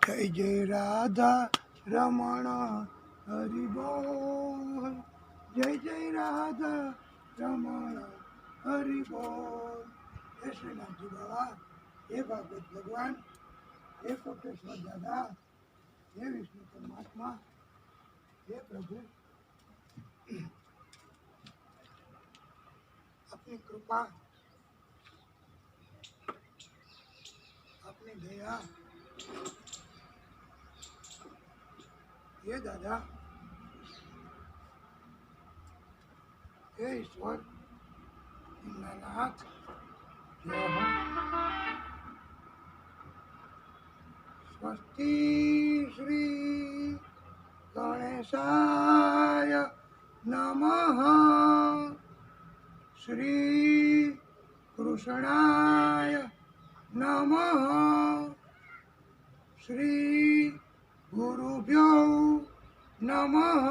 जय जय राधा रमण हरि बोल। जय जय राधा रमण हरि बोल। हे श्रीनाथजी बाबा, हे भागवत भगवान, हे कोटेश्वर दादा, हे विष्णु परमात्मा, हे प्रभु, अपनी कृपा, अपनी दया, हे दादा, हे ईश्वर, दीनानाथ, जय हो। स्वस्ति श्री गणेशाय नमः। श्री कृष्णाय नमः। श्री गुरुभ्यो नमः।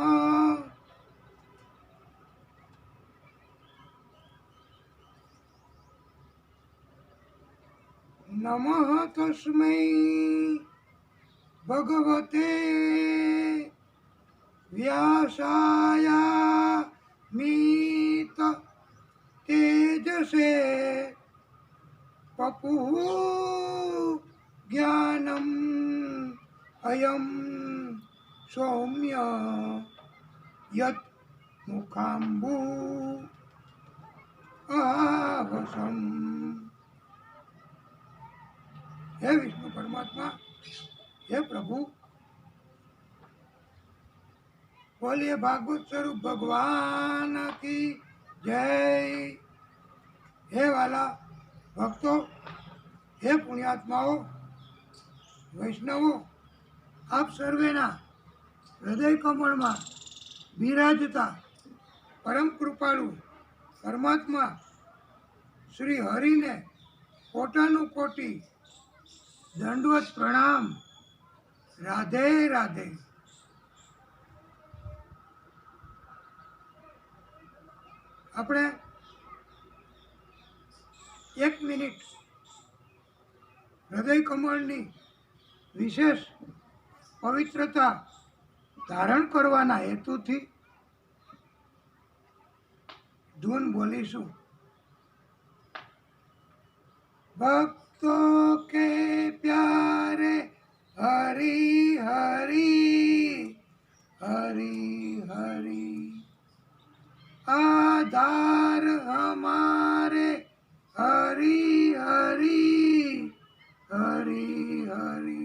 नमः तस्मै भगवते व्यासाय मीत तेजसे पपुः ज्ञानम् अयं सौम्य यत् मुखाम्बु आवसम्। हे विष्णु परमात्मा, हे प्रभु, बोलिए भागवत स्वरूप भगवान की जय। हे वाला भक्तों, हे पुण्यात्माओं, वैष्णवो, आप सर्वेना हृदय कमळમાં બિરાજતા પરમ કૃપાળુ પરમાત્મા શ્રી હરિને કોટાનું કોટી દંડવત પ્રણામ। રાધે રાધે। આપણે 1 મિનિટ હૃદય કમળની વિશેષ પવિત્રતા ધારણ કરવાના હેતુથી ધૂન બોલીશું। भक्तों के प्यारे हरि हरि हरि हरि, आधार हमारे हरि हरि हरि हरि।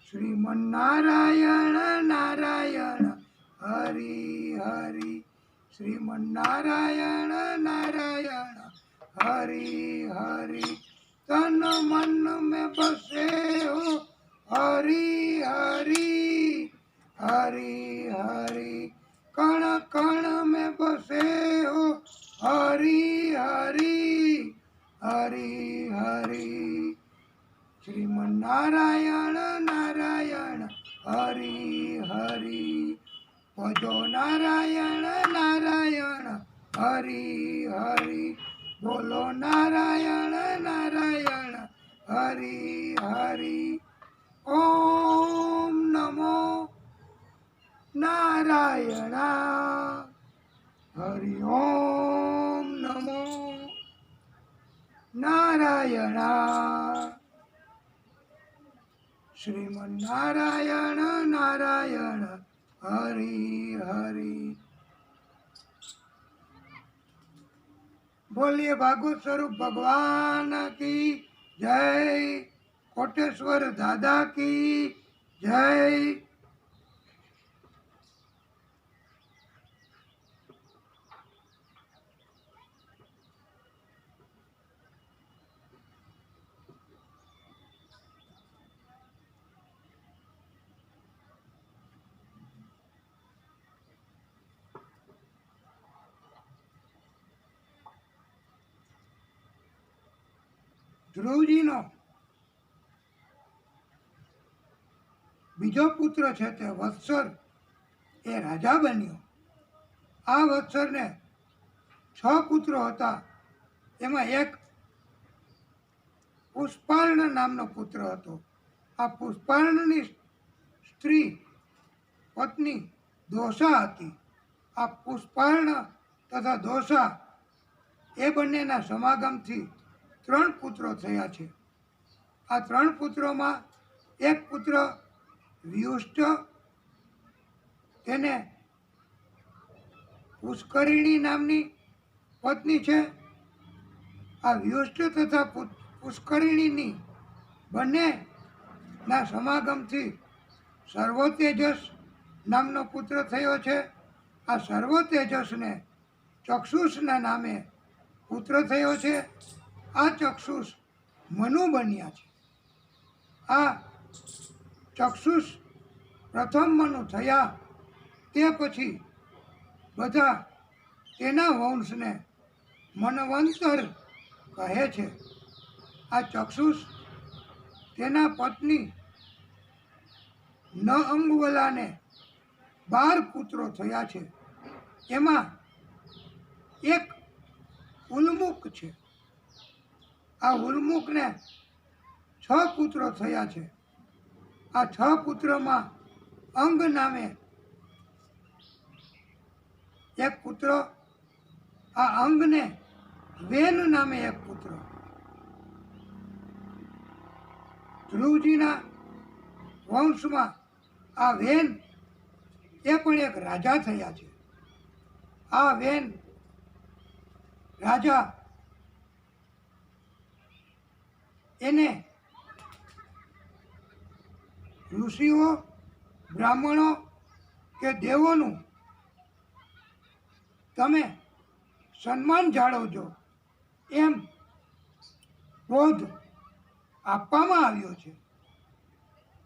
श्रीमन्नारायण नारायण हरि हरि, श्रीमन्नारायण नारायण हरि हरि। तन मन में बसे हो हरि हरि हरि हरि, कण कण में बसे हो हरि हरि हरि हरि। श्रीमन्नारायण नारायण हरि हरि, भजो नारायण नारायण हरि हरि, बोलो नारायण नारायण हरि हरि। ओम नमो नारायण हरि ओम नमो नारायण। श्रीमन्नारायण नारायण हरि हरि। बोलिए भागवत स्वरूप भगवान की जय। कोटेश्वर दादा की जय। ધ્રુવજીનો બીજો પુત્ર છે તે વત્સર એ રાજા બન્યો। આ વત્સરને 6 પુત્રો હતા। એમાં એક પુષ્પાર્ણ નામનો પુત્ર હતો। આ પુષ્પાર્ણની સ્ત્રી પત્ની દોષા હતી. આ પુષ્પાર્ણ તથા દોષા એ બંનેના સમાગમથી 3 પુત્રો થયા છે. આ 3 પુત્રોમાં એક પુત્ર વ્યુષ્ટ, તેને પુષ્કરિણી નામની પત્ની છે. આ વ્યુષ્ટ તથા પુષ્કરિણીની બંનેના સમાગમથી સર્વોતેજસ નામનો પુત્ર થયો છે. આ સર્વોતેજસને ચક્ષુષના નામે પુત્ર થયો છે. આ ચક્ષુષ મનુ બન્યા છે. આ ચક્ષુષ પ્રથમ મનુ થયા તે પછી બધા તેના વંશને મનવંતર કહે છે. આ ચક્ષુષ તેના પત્ની નઅંગવલાને 12 પુત્રો થયા છે. એમાં એક ઉલ્મુક છે. આ ઉલ્મુકને 6 પુત્રો થયા છે. આ 6 પુત્રમાં અંગ નામે એક પુત્ર, આ અંગને વેન નામે એક પુત્ર. ધ્રુવજીના વંશમાં આ વેન એ પણ એક રાજા થયા છે. આ વેન રાજા એને ઋષિઓ, બ્રાહ્મણો કે દેવોનું તમે સન્માન જાળવજો એમ બોધ આપવામાં આવ્યો છે.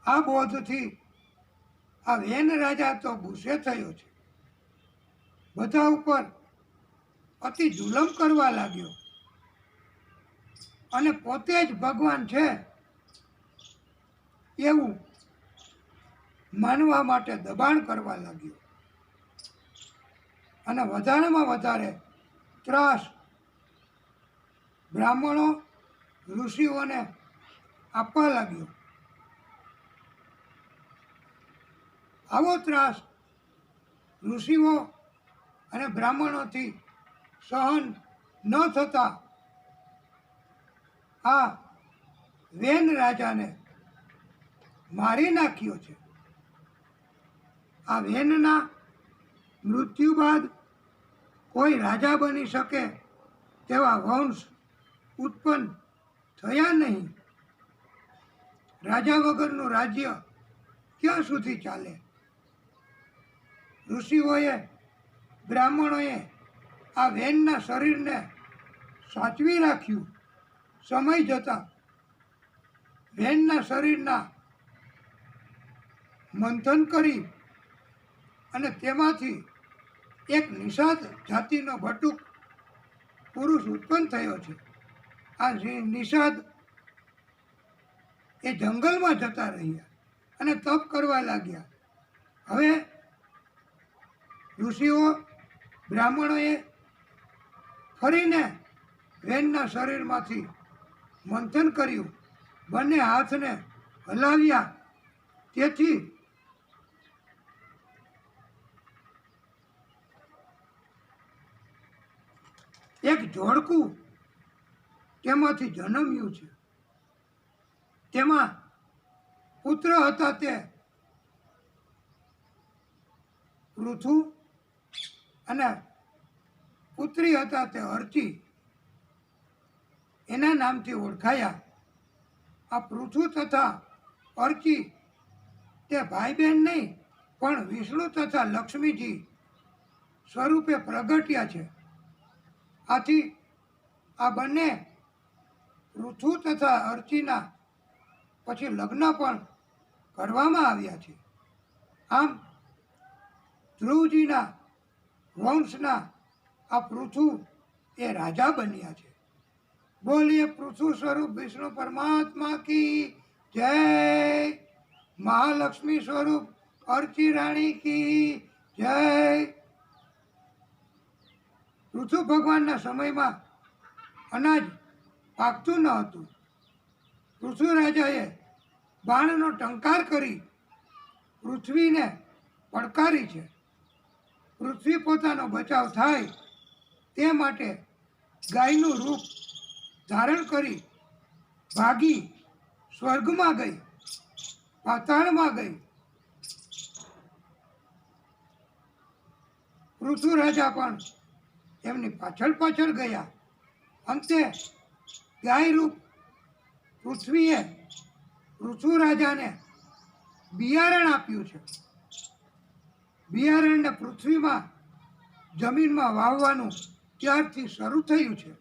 આ બોધથી આ વેન રાજા તો ગુસ્સે થયો છે. બધા ઉપર અતિ જુલમ કરવા લાગ્યો અને પોતે જ ભગવાન છે એવું માનવા માટે દબાણ કરવા લાગ્યો અને વધારેમાં વધારે ત્રાસ બ્રાહ્મણો, ઋષિઓને આપવા લાગ્યો. આવો ત્રાસ ઋષિઓ અને બ્રાહ્મણોથી સહન ન થતા આ વેન રાજાને મારી નાખ્યો છે. આ વેનના મૃત્યુ બાદ કોઈ રાજા બની શકે તેવા વંશ ઉત્પન્ન થયા નહીં. રાજા વગરનું રાજ્ય ક્યાં સુધી ચાલે? ઋષિઓએ, બ્રાહ્મણોએ આ વેનના શરીરને સાચવી રાખ્યું. સમય જતાં વેનના શરીરના મંથન કરી અને તેમાંથી એક નિષાદ જાતિનો બટુક પુરુષ ઉત્પન્ન થયો છે. આ નિષાદ એ જંગલમાં જતા રહ્યા અને તપ કરવા લાગ્યા. હવે ઋષિઓ, બ્રાહ્મણોએ ફરીને વેનના શરીરમાંથી મંથન કર્યું, બંને હાથને હલાવ્યા. તેથી એક જોડકું તેમાંથી જન્મ્યું છે. તેમાં પુત્ર હતા તે પૃથુ અને પુત્રી હતા તે અર્ચી. એના નામથી ઓળખાયા. આ પૃથુ તથા અર્ચી તે ભાઈ બહેન નહીં પણ વિષ્ણુ તથા લક્ષ્મીજી સ્વરૂપે પ્રગટ્યા છે. આથી આ બંને પૃથુ તથા અર્ચીના પછી લગ્ન પણ કરવામાં આવ્યા છે. આમ ધ્રુવજીના વંશના આ પૃથુ એ રાજા બન્યા છે. બોલીએ પૃથુ સ્વરૂપ વિષ્ણુ પરમાત્મા કી જય. મહાલક્ષ્મી સ્વરૂપ અર્ચી રાણી કી જય. પૃથુ ભગવાનના સમયમાં અનાજ પાકતું ન હતું. પૃથુ રાજાએ બાણનો ટંકાર કરી પૃથ્વીને પડકારી છે. પૃથ્વી પોતાનો બચાવ થાય તે માટે ગાયનું રૂપ ધારણ કરી ભાગી સ્વર્ગમાં ગઈ, પાતાળમાં ગઈ. પૃથુ રાજા પણ એમની પાછળ પાછળ ગયા. અંતે ગાય રૂપ પૃથ્વીએ પૃથુ રાજાને બિયારણ આપ્યું છે. બિયારણને પૃથ્વીમાં જમીનમાં વાવવાનું ત્યારથી શરૂ થયું છે.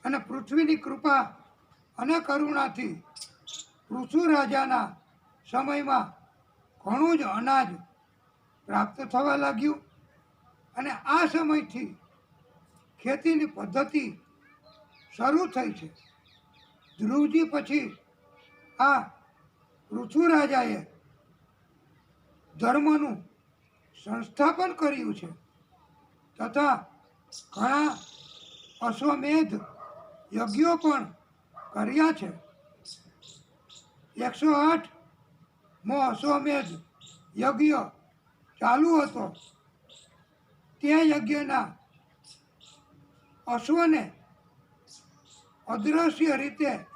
અને પૃથ્વીની કૃપા અને કરુણાથી પૃથુ રાજાના સમયમાં ઘણું જ અનાજ પ્રાપ્ત થવા લાગ્યું. અને આ સમયથી ખેતીની પદ્ધતિ શરૂ થઈ છે. ધ્રુવજી પછી આ પૃથુ રાજાએ ધર્મનું સંસ્થાપન કર્યું છે તથા ઘણા અશ્વમેધ યજ્ઞો પણ કર્યા છે. 108મો અશ્વમેધ યજ્ઞ ચાલુ હતો. તે યજ્ઞના અશ્વને અદ્રશ્ય રીતે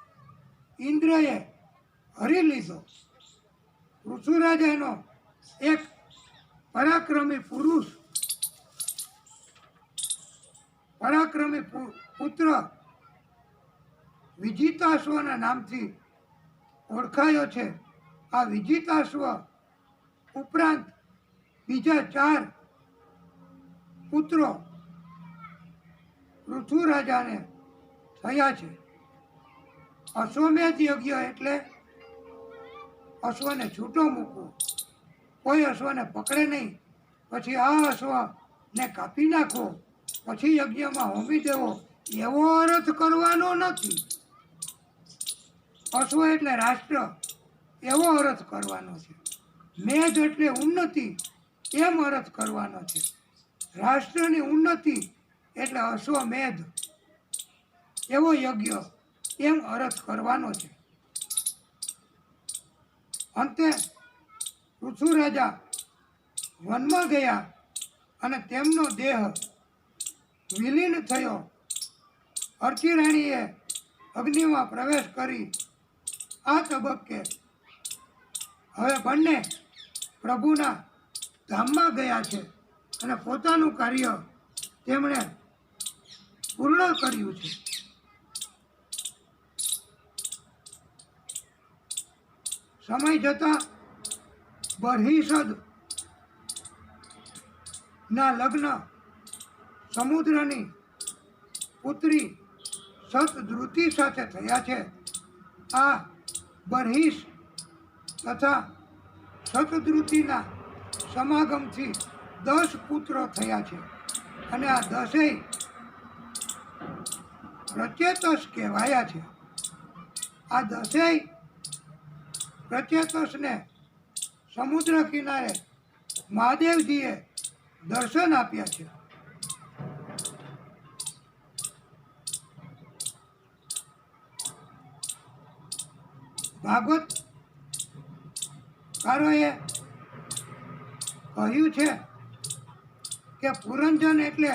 ઇન્દ્રએ હરી લીધો. પૃથ્વીરાજાનો એક પરાક્રમી પુત્ર વિજિતાશ્વના નામથી ઓળખાયો છે. આ વિજિતાશ્વ ઉપરાંત બીજા 4 પુત્રો પૃથુ રાજાને થયા છે. અશ્વમેધ યજ્ઞ એટલે અશ્વને છૂટો મૂકવો. કોઈ અશ્વને પકડે નહીં, પછી આ અશ્વને કાપી નાખવો, પછી યજ્ઞમાં હોમી દેવો, એવો અર્થ કરવાનો નથી. અશ્વ એટલે રાષ્ટ્ર, એવો અર્થ કરવાનો છે. મેધ એટલે ઉન્નતિ, એમ અર્થ કરવાનો છે. રાષ્ટ્રની ઉન્નતિ એટલે અશ્વમેધ, એવો યજ્ઞ એમ અર્થ કરવાનો છે. અંતે પૃથુ રાજા વનમાં ગયા અને તેમનો દેહ વિલીન થયો. અર્ચી રાણીએ અગ્નિમાં પ્રવેશ કરી. આ તબક્કે હવે બંને પ્રભુના ધામમાં ગયા છે અને પોતાનું કાર્ય તેમણે પૂર્ણ કર્યું છે. સમય જતાં બરહિષદ ના લગ્ન સમુદ્રની પુત્રી સતદ્રુતિ સાથે થયા છે. આ બરહિષ તથા સતદ્રુતિના સમાગમથી 10 પુત્રો થયા છે. અને આ 10 પ્રચેતસ કહેવાયા છે. આ 10 પ્રચેતસને સમુદ્ર કિનારે મહાદેવજીએ દર્શન આપ્યા છે. ભાગવતકારોએ કહ્યું છે કે પુરંજન એટલે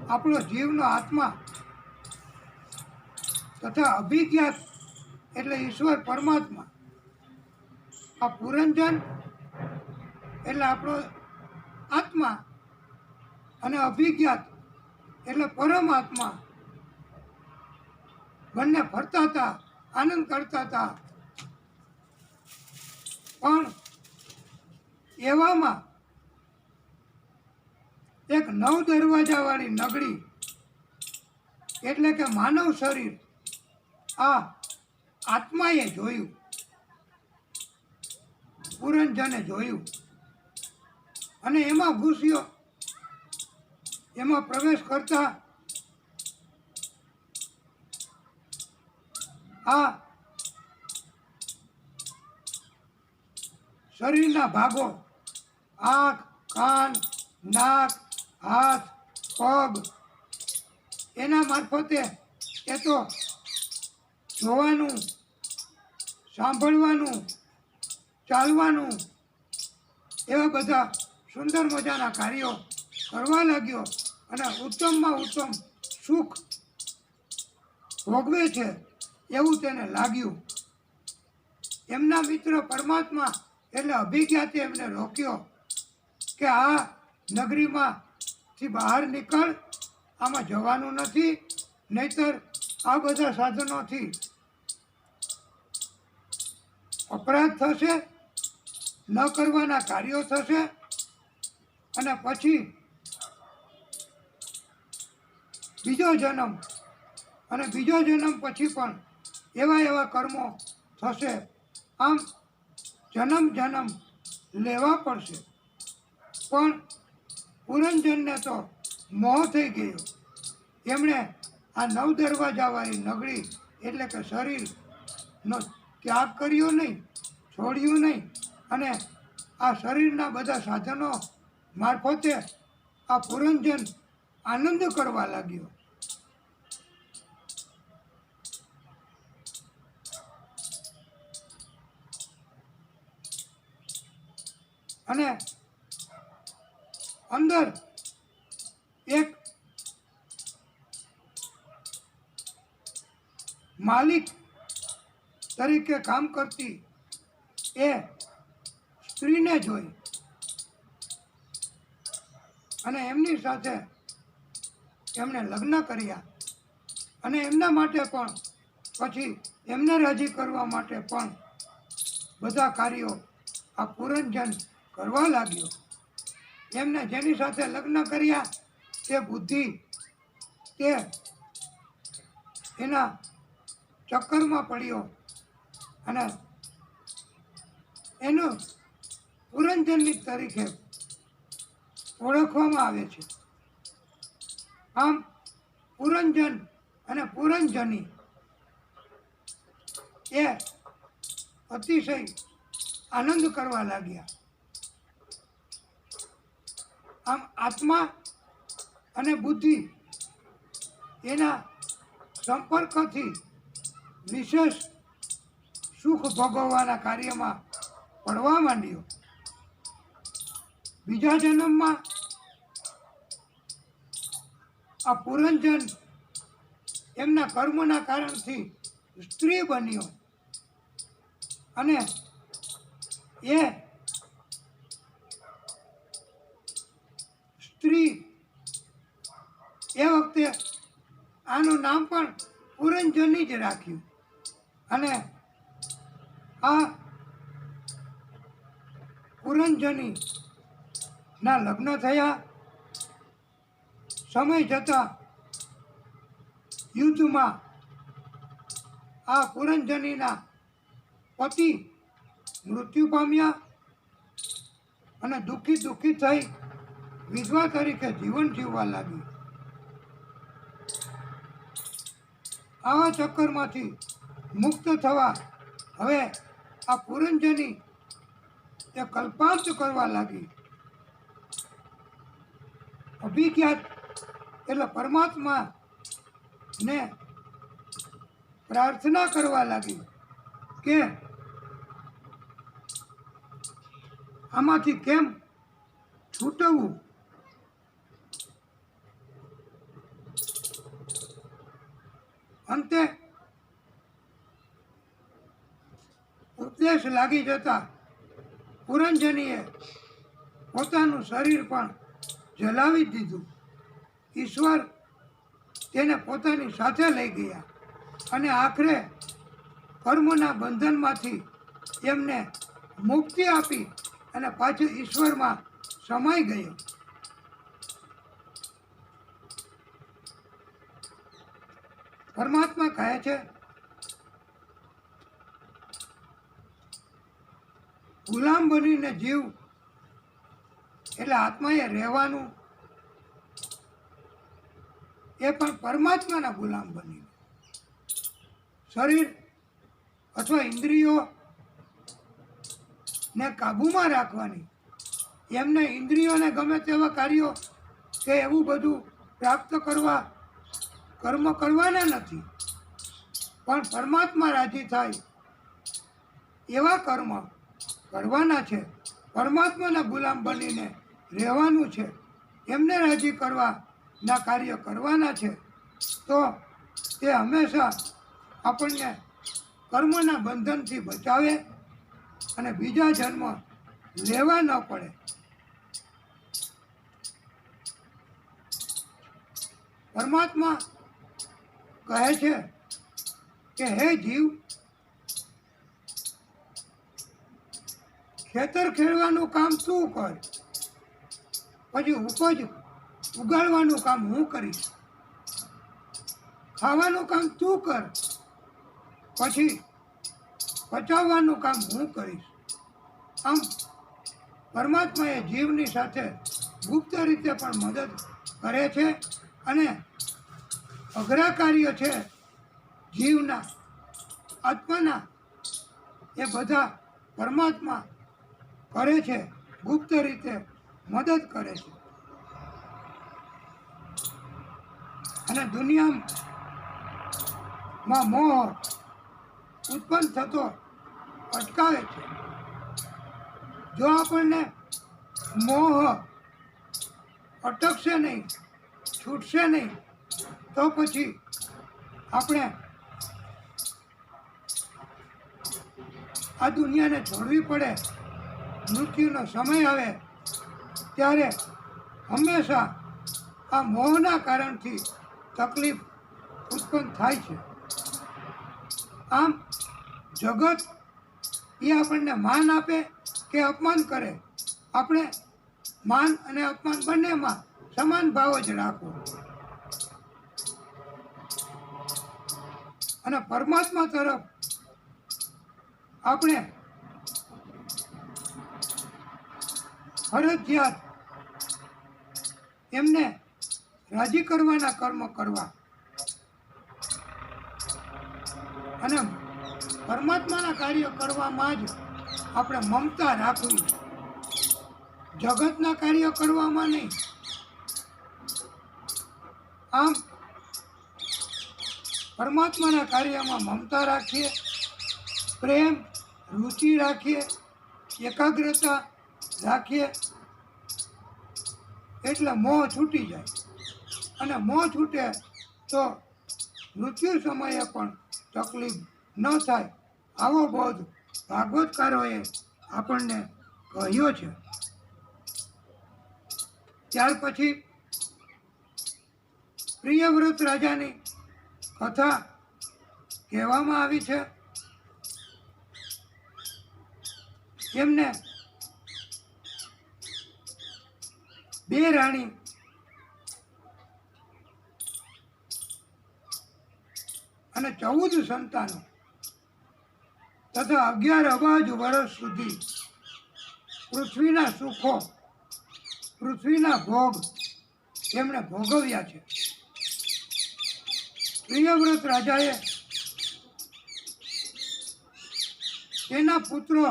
આપણો જીવનો આત્મા તથા અભિજ્ઞાત એટલે ઈશ્વર પરમાત્મા. આ પુરંજન એટલે આપણો આત્મા અને અભિજ્ઞાત એટલે પરમાત્મા બંને ફરતા હતા, આનંદ કરતા હતા. પણ એવામાં એક 9 દરવાજાવાળી નગરી એટલે કે માનવ શરીર આ આત્માએ જોયું, પુરંજને જોયું અને એમાં ઘૂસ્યો. એમાં પ્રવેશ કરતા આ શરીરના ભાગો આંખ, કાન, નાક, હાથ, પગ એના મારફતે એ તો જોવાનું, સાંભળવાનું, ચાલવાનું, એવા બધા સુંદર મજાના કાર્યો કરવા લાગ્યો અને ઉત્તમમાં ઉત્તમ સુખ ભોગવે છે એવું તેને લાગ્યું. એમના મિત્ર પરમાત્મા એટલે અભિજ્ઞાતે એમને રોક્યો કે આ નગરીમાંથી બહાર નીકળ, આમાં જવાનું નથી, નહીતર આ બધા સાધનોથી અપરાધ થશે, ન કરવાના કાર્યો થશે અને પછી બીજો જન્મ અને બીજો જન્મ પછી પણ એવા કર્મો થશે. આમ જન્મ જન્મ લેવા પડશે. પણ પુરંજનને તો મોહ થઈ ગયો. એમણે આ 9 દરવાજાવાળી નગરી એટલે કે શરીરનો ત્યાગ કર્યો નહીં, છોડ્યું નહીં અને આ શરીરના બધા સાધનો મારફતે આ પુરંજન આનંદ કરવા લાગ્યો. અને અંદર એક માલિક તરીકે કામ કરતી એ સ્ત્રીને જોઈ અને એમની સાથે એમણે લગ્ન કર્યા અને એમના માટે પણ પછી એમને રાજી કરવા માટે પણ બધા કાર્યો આ પુરંજન કરવા લાગ્યો. એમને જેની સાથે લગ્ન કર્યા તે બુદ્ધિ તે એના ચક્કરમાં પડ્યો અને એનું પુરંજનની તરીકે ઓળખવામાં આવે છે. આમ પુરંજન અને પુરંજની એ અતિશય આનંદ કરવા લાગ્યા. આમ આત્મા અને બુદ્ધિ એના સંપર્કથી વિશેષ સુખ ભોગવવાના કાર્યમાં પડવા માંડ્યો. બીજા જન્મમાં આ પુરંજન એમના કર્મના કારણથી સ્ત્રી બન્યો અને એ સ્ત્રી એ વખતે આનું નામ પણ પુરંજની જ રાખ્યું. અને આ પુરંજની ના લગ્ન થયા. સમય જતાં યુદ્ધમાં આ પુરંજનીના પતિ મૃત્યુ પામ્યા અને દુઃખી થઈ વિધવા તરીકે જીવન જીવવા લાગી. આવા ચક્કરમાંથી મુક્ત થવા હવે આ પુરંજની એ કલ્પાંત કરવા લાગી. અભિજ્ઞાત એટલે પરમાત્મા ને પ્રાર્થના કરવા લાગી કે આમાંથી કેમ છૂટવું. અંતે ઉપદેશ લાગી જતા પુરંજનીએ પોતાનું શરીર પણ જલાવી દીધું. ઈશ્વર તેને પોતાની સાથે લઈ ગયા અને આખરે કર્મના બંધનમાંથી એમને મુક્તિ આપી અને પાછું ઈશ્વરમાં સમાઈ ગયો. પરમાત્મા કહે છે ગુલામ બનીને જીવ એટલે આત્માએ રહેવાનું એ પણ પરમાત્માના ગુલામ બનીને. શરીર અથવા ઇન્દ્રિયો ને કાબૂમાં રાખવાની. એમને ઇન્દ્રિયોને ગમે તેવા કાર્યો કે એવું બધું પ્રાપ્ત કરવા કર્મ કરવાના નથી. પણ પરમાત્મા રાજી થાય એવા કર્મ કરવાના છે. પરમાત્માના ગુલામ બનીને રહેવાનું છે. એમને રાજી કરવાના કાર્ય કરવાના છે. તો તે હંમેશા આપણને કર્મના બંધનથી બચાવે અને બીજા જન્મ લેવા ન પડે. પરમાત્મા કહે છે કે હે જીવ, ખેતર ખેડવાનું કામ તું કર, પછી ઉપજ ઉગાડવાનું કામ હું કરીશ. ખાવાનું કામ તું કર, પછી પચાવવાનું કામ હું કરીશ. આમ પરમાત્માએ જીવની સાથે ગુપ્ત રીતે પણ મદદ કરે છે અને અઘરા કાર્ય છે જીવના, આત્માના, એ બધા પરમાત્મા કરે છે, ગુપ્ત રીતે મદદ કરે છે. અને દુનિયામાં મોહ ઉત્પન્ન થતો અટકાવે છે. જો આપણને મોહ અટકશે નહીં, છૂટશે નહીં, તો પછી આપણે આ દુનિયાને છોડવી પડે. મૃત્યુનો સમય આવે ત્યારે હંમેશા આ મોહના કારણથી તકલીફ ઉત્પન્ન થાય છે. આમ જગત એ આપણને માન આપે કે અપમાન કરે, આપણે માન અને અપમાન બંનેમાં સમાન ભાવ જ રાખવો. અને પરમાત્મા તરફ આપણે ફરજિયાત એમને રાજી કરવાના કર્મ કરવા અને પરમાત્માના કાર્ય કરવામાં જ આપણે મમતા રાખવી, જગતના કાર્ય કરવામાં નહીં. આમ પરમાત્માના કાર્યમાં મમતા રાખીએ, પ્રેમ, રુચિ રાખીએ, એકાગ્રતા રાખીએ, એટલે મોહ છૂટી જાય. અને મોહ છૂટે તો મૃત્યુ સમયે પણ તકલીફ ન થાય. આવો બોધ ભાગવતકારોએ આપણને કહ્યો છે. ત્યાર પછી પ્રિયવ્રત રાજાની કથા કહેવામાં આવી છે. એમને બે રાણી અને 14 સંતાનો તથા 11 અબજ વર્ષ સુધી પૃથ્વીના સુખો, પૃથ્વીના ભોગ એમણે ભોગવ્યા છે. પ્રિયવ્રત રાજાએ તેના પુત્રો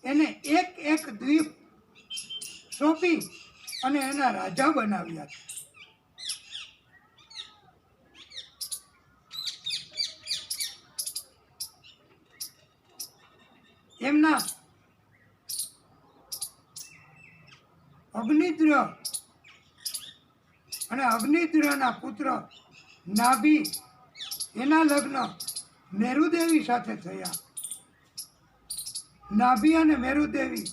એને એક એક દ્વીપ સોંપી અને એના રાજા બનાવ્યા છે. એમના અગ્નિદ્ર અને અગ્નિદ્રના પુત્ર નાભી એના લગ્ન મેરુદેવી સાથે થયા. નાભી અને મેરુદેવી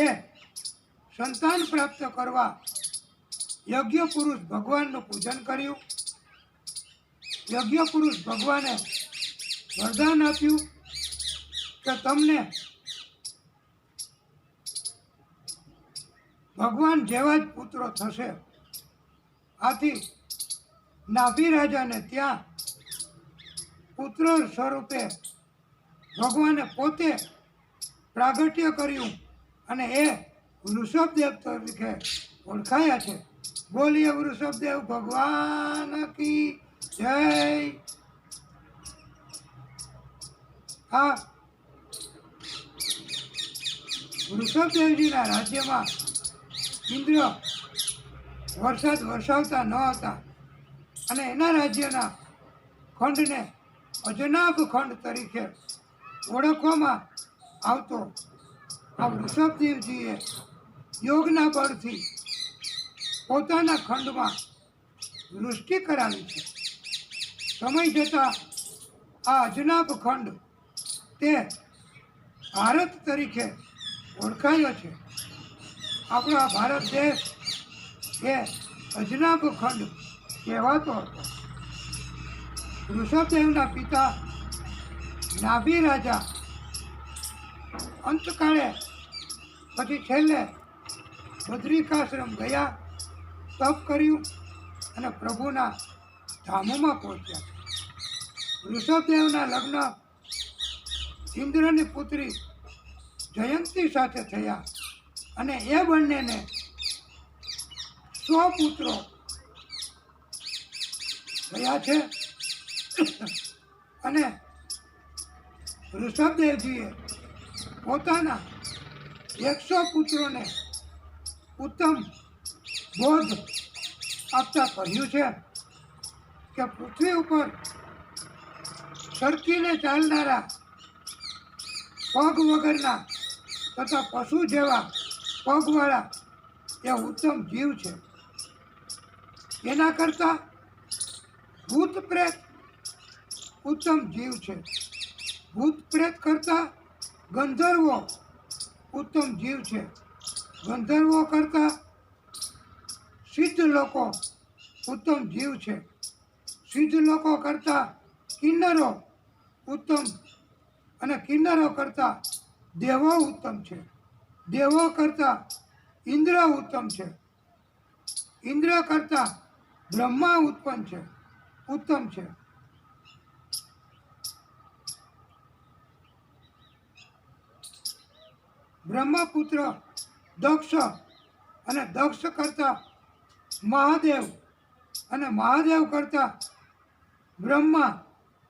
એ સંતાન પ્રાપ્ત કરવા યજ્ઞ પુરુષ ભગવાનનું પૂજન કર્યું. યજ્ઞ પુરુષ ભગવાને વરદાન આપ્યું કે તમને ભગવાન જેવા જ પુત્રો થશે. આથી નાભી રાજાને ત્યાં પુત્ર સ્વરૂપે ભગવાને પોતે પ્રાગટ્ય કર્યું અને એ વૃષભદેવ તરીકે ઓળખાયા છે. બોલીએ વૃષભદેવ ભગવાન કી જય. આ વૃષભદેવજીના રાજ્યમાં ઇન્દ્ર વરસાદ વરસાવતા ન હતા અને એના રાજ્યના ખંડને અજનાભ ખંડ તરીકે ઓળખવામાં આવતો આ વૃષભદેવજીએ યોગના બળથી પોતાના ખંડમાં વૃષ્ટિ કરાવી છે. સમય જતાં આ અજનાભ ખંડ તે ભારત તરીકે ઓળખાયો છે. આપણો આ ભારત દેશ એ અજનાભ ખંડ કહેવાતો હતો. વૃષભદેવના પિતા નાભી રાજા અંતકાળે પછી છેલ્લે બદ્રિકાશ્રમ ગયા, તપ કર્યું અને પ્રભુના ધામોમાં પહોંચ્યા. વૃષભદેવના લગ્ન ઇન્દ્રની પુત્રી જયંતી સાથે થયા અને એ બંનેને 100 પુત્રો થયા છે. અને વૃષભદેવજીએ પોતાના 100 પુત્રોને ઉત્તમ બોધ આપતા કહ્યું છે કે પૃથ્વી ઉપર સરકીને ચાલનારા પગ વગરના તથા પશુ જેવા પગવાળા એ ઉત્તમ જીવ છે. એના કરતાં ભૂત પ્રેત ઉત્તમ જીવ છે. ભૂત પ્રેત કરતાં ગંધર્વો ઉત્તમ જીવ છે. ગંધર્વો કરતાં સિદ્ધ લોકો ઉત્તમ જીવ છે. સિદ્ધ લોકો કરતાં કિન્નરો ઉત્તમ અને કિન્નરો કરતાં દેવો ઉત્તમ છે. દેવો કરતાં ઇન્દ્ર ઉત્તમ છે. ઇન્દ્ર કરતાં બ્રહ્મા ઉત્તમ છે. બ્રહ્મપુત્ર દક્ષ અને દક્ષ કરતાં મહાદેવ અને મહાદેવ કરતાં બ્રહ્મા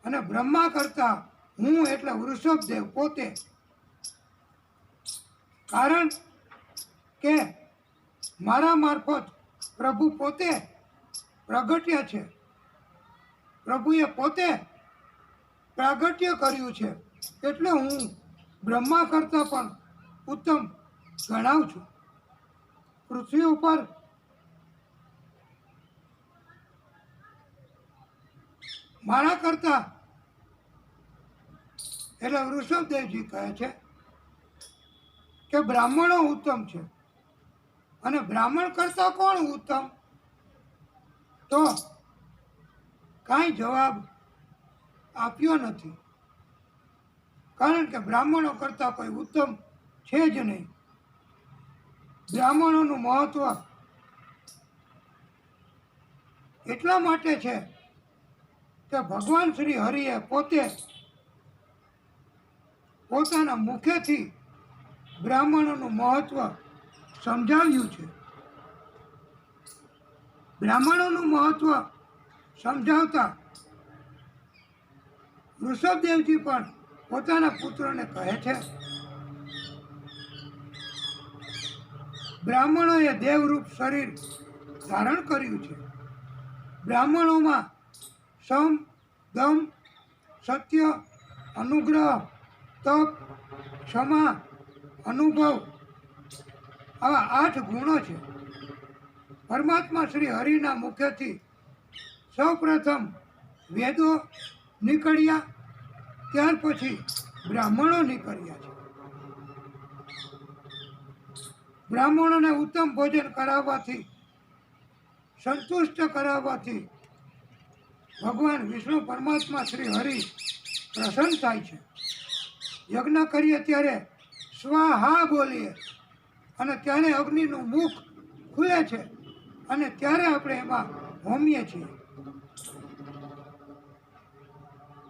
અને બ્રહ્મા કરતાં હું એટલે વૃષભદેવ પોતે. કારણ કે મારા મારફત પ્રભુ પોતે પ્રગટ્યા છે. પ્રભુએ પોતે પ્રાગટ્ય કર્યું છે એટલે હું બ્રહ્મા કરતાં પણ ઉત્તમ ગણાવું છું. પૃથ્વી ઉપર મારા કરતાં એટલે વૃષભદેવજી કહે છે કે બ્રાહ્મણો ઉત્તમ છે. અને બ્રાહ્મણ કરતાં કોણ ઉત્તમ? તો કાંઈ જવાબ આપ્યો નથી. કારણ કે બ્રાહ્મણો કરતાં કોઈ ઉત્તમ છે જ નહીં. બ્રાહ્મણોનું મહત્વ એટલા માટે છે કે ભગવાન શ્રી હરિએ પોતે પોતાના મુખેથી બ્રાહ્મણોનું મહત્વ સમજાવ્યું છે. બ્રાહ્મણોનું મહત્વ સમજાવતા વૃષભદેવજી પણ પોતાના પુત્રોને કહે છે બ્રાહ્મણોએ દેવરૂપ શરીર ધારણ કર્યું છે. બ્રાહ્મણોમાં સમ, દમ, સત્ય, અનુગ્રહ, તપ, ક્ષમા, અનુભવ આવા 8 ગુણો છે. પરમાત્મા શ્રી હરિના મુખેથી સૌપ્રથમ વેદો નીકળ્યા, ત્યાર પછી બ્રાહ્મણો નીકળ્યા છે. બ્રાહ્મણોને ઉત્તમ ભોજન કરાવવાથી, સંતુષ્ટ કરાવવાથી ભગવાન વિષ્ણુ પરમાત્મા શ્રી હરિ પ્રસન્ન થાય છે. યજ્ઞ કરીએ ત્યારે સ્વાહા બોલીએ અને ત્યારે અગ્નિનું મુખ ખુલે છે અને ત્યારે આપણે એમાં હોમીએ છીએ.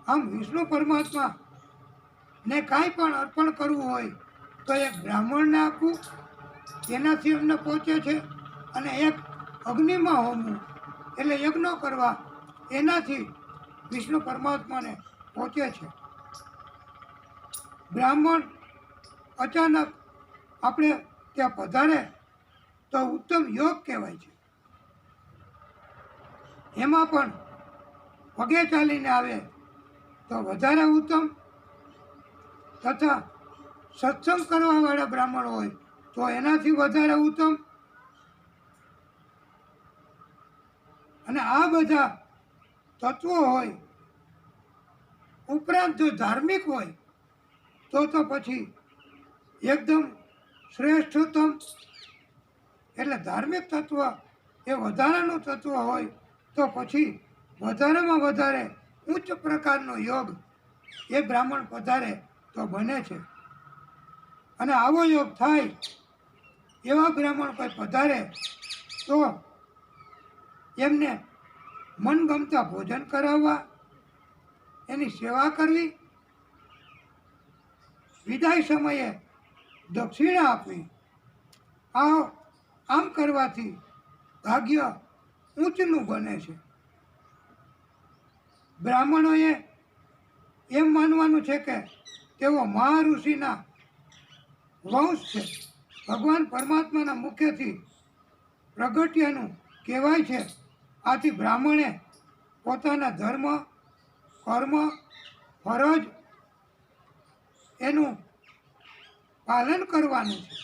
આમ વિષ્ણુ પરમાત્મા ને કાંઈ પણ અર્પણ કરવું હોય તો એક બ્રાહ્મણને આપવું, તેનાથી અમને પહોંચે છે. અને એક અગ્નિમાં હોમવું એટલે યજ્ઞ કરવા, એનાથી વિષ્ણુ પરમાત્માને પહોંચે છે. બ્રાહ્મણ અચાનક આપણે ત્યાં પધારે તો ઉત્તમ યોગ કહેવાય છે. એમાં પણ પગે ચાલીને આવે તો વધારે ઉત્તમ, તથા સત્સંગ કરવાવાળા બ્રાહ્મણ હોય તો એનાથી વધારે ઉત્તમ. અને આ બધા તત્વો હોય ઉપરાંત જો ધાર્મિક હોય તો પછી એકદમ શ્રેષ્ઠતમ. એટલે ધાર્મિક તત્વ એ વધારાનું તત્વ હોય તો પછી વધારેમાં વધારે ઉચ્ચ પ્રકારનો યોગ એ બ્રાહ્મણ પધારે તો બને છે. અને આવો યોગ થાય એવા બ્રાહ્મણ કોઈ પધારે તો એમને મનગમતા ભોજન કરાવવા, એની સેવા કરવી, વિદાય સમયે દક્ષિણા આપવી. આમ કરવાથી ભાગ્ય ઊંચનું બને છે. બ્રાહ્મણોએ એમ માનવાનું છે કે તેઓ મહાઋષિના વંશ છે, ભગવાન પરમાત્માના મુખ્યથી પ્રગટ્યાનું કહેવાય છે. આથી બ્રાહ્મણે પોતાના ધર્મ, કર્મ, ફરજ એનું પાલન કરવાનું છે.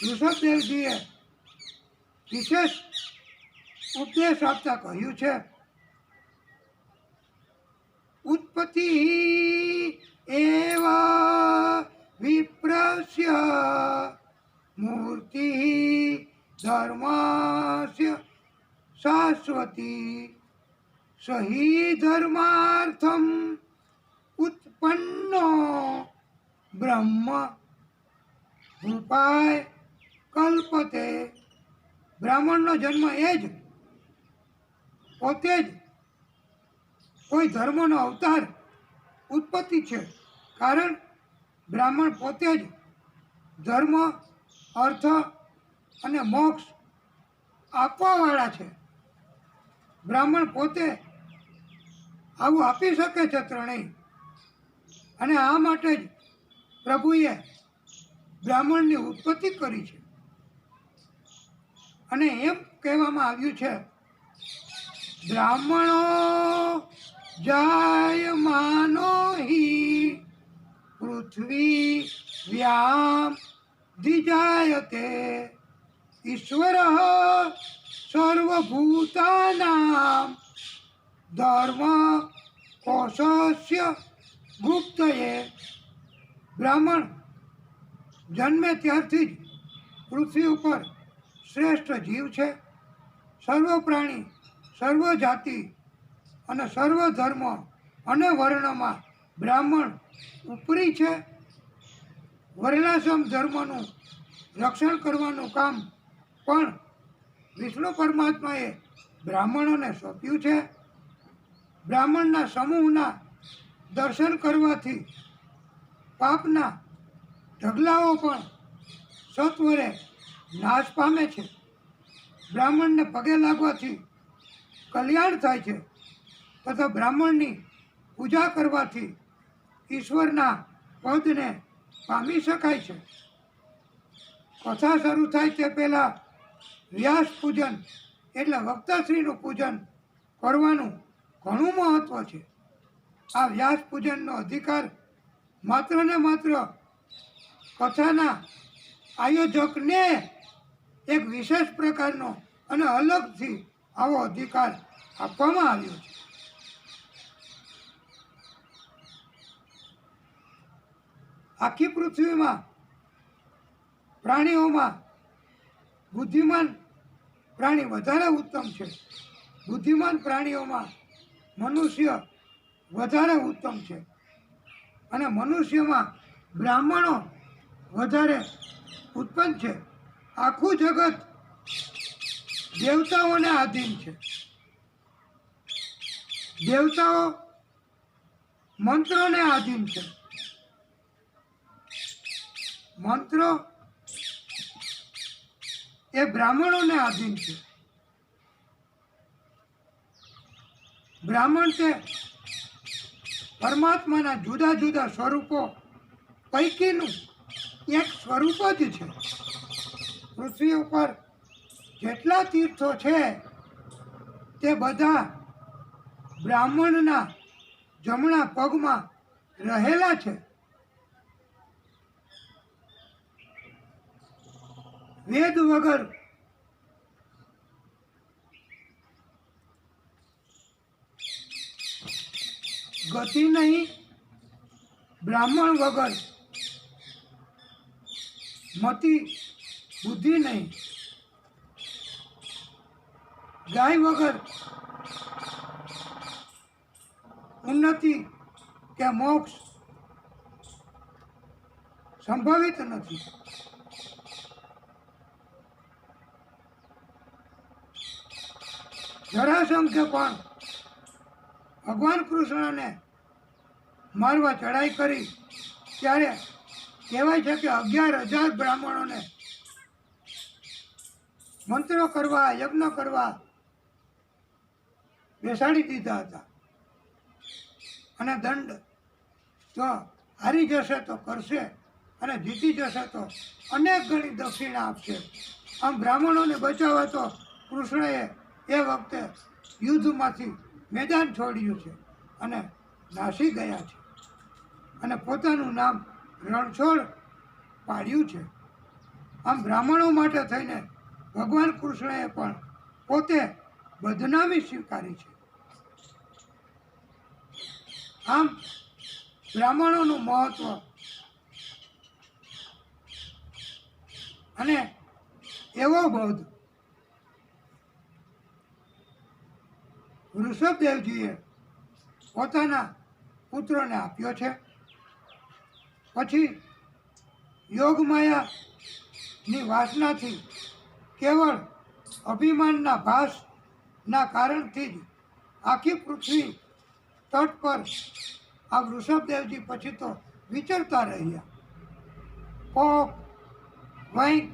ઋષભદેવજીએ વિશેષ ઉપદેશ આપતા કહ્યું છે, ઉત્પત્તિ એવા વિપ્રસ્ય મૂર્તિ ધર્મસ્ય શાશ્વતી સહી ધર્માર્થમ ઉત્પન્નો બ્રહ્મ રૂપાય કલ્પતે. બ્રાહ્મણનો જન્મ એ જ પોતે જ કોઈ ધર્મનો અવતાર ઉત્પત્તિ છે. કારણ બ્રાહ્મણ પોતે જ ધર્મ, અર્થ અને મોક્ષ આપવાવાળા છે. બ્રાહ્મણ પોતે આવું આપી શકે છે ત્રણેય. અને આ માટે જ પ્રભુએ બ્રાહ્મણની ઉત્પત્તિ કરી છે. અને એમ કહેવામાં આવ્યું છે, બ્રાહ્મણો જાયમાનો હિ પૃથ્વી વ્યામ દ્વિજાયતે ઈશ્વર સર્વભૂતાનામ ધર્મ કોશસ્ય ગુપ્તયે. બ્રાહ્મણ જન્મે ત્યારથી જ પૃથ્વી ઉપર શ્રેષ્ઠ જીવ છે. સર્વ પ્રાણી, સર્વ જાતિ અને સર્વ ધર્મ અને વર્ણમાં બ્રાહ્મણ ઉપરી છે. વર્ણાશ્રમ ધર્મનું રક્ષણ કરવાનું કામ પણ વિષ્ણુ પરમાત્માએ બ્રાહ્મણોને સોંપ્યું છે. બ્રાહ્મણના સમૂહના દર્શન કરવાથી પાપના ઢગલાઓ પણ સત્વરે નાશ પામે છે. બ્રાહ્મણને પગે લાગવાથી કલ્યાણ થાય છે, તથા બ્રાહ્મણની પૂજા કરવાથી ઈશ્વરના પદને પામી શકાય છે. કથા શરૂ થાય તે પહેલાં વ્યાસ પૂજન એટલે વક્તાશ્રીનું પૂજન કરવાનું ઘણું મહત્ત્વ છે. આ વ્યાસ પૂજનનો અધિકાર માત્ર ને માત્ર કથાના આયોજકને એક વિશેષ પ્રકારનો અને અલગથી આવો અધિકાર આપવામાં આવ્યો છે. આખી પૃથ્વીમાં પ્રાણીઓમાં બુદ્ધિમાન પ્રાણી વધારે ઉત્તમ છે. બુદ્ધિમાન પ્રાણીઓમાં મનુષ્ય વધારે ઉત્તમ છે. અને મનુષ્યમાં બ્રાહ્મણો વધારે ઉત્પન્ન છે. આખું જગત દેવતાઓને આધીન છે. દેવતાઓ મંત્રોને આધીન છે. મંત્રો એ બ્રાહ્મણોને આધીન છે. બ્રાહ્મણ તે પરમાત્માના જુદા જુદા સ્વરૂપો પૈકીનું એક સ્વરૂપ જ છે. પૃથ્વી ઉપર જેટલા તીર્થો છે તે બધા બ્રાહ્મણના જમણા પગમાં રહેલા છે. વેદ વગર ગતિ નહીં, બ્રાહ્મણ વગર મતિ બુદ્ધિ નહીં, ગાય વગર ઉન્નતિ કે મોક્ષ સંભવિત નથી. જરાસંઘે પણ ભગવાન કૃષ્ણને મારવા ચડાઈ કરી ત્યારે કહેવાય છે કે 11,000 બ્રાહ્મણોને મંત્રો કરવા, યજ્ઞ કરવા બેસાડી દીધા હતા. અને દંડ જો હારી જશે તો કરશે અને જીતી જશે તો અનેક ગણી દક્ષિણા આપશે. આમ બ્રાહ્મણોને બચાવવા તો કૃષ્ણએ એ વખતે યુદ્ધમાંથી મેદાન છોડ્યું છે અને નાસી ગયા છે અને પોતાનું નામ રણછોડ પાડ્યું છે. આમ બ્રાહ્મણો માટે થઈને ભગવાન કૃષ્ણએ પણ પોતે બદનામી સ્વીકારી છે. આમ બ્રાહ્મણોનું મહત્વ અને એવો બોધ વૃષભદેવજીએ પોતાના પુત્રોને આપ્યો છે. પછી યોગમાયાની વાસનાથી કેવળ અભિમાનના ભાસના કારણથી જ આખી પૃથ્વી તટ પર આ વૃષભદેવજી પછી તો વિચરતા રહ્યા. કોક, વૈંક,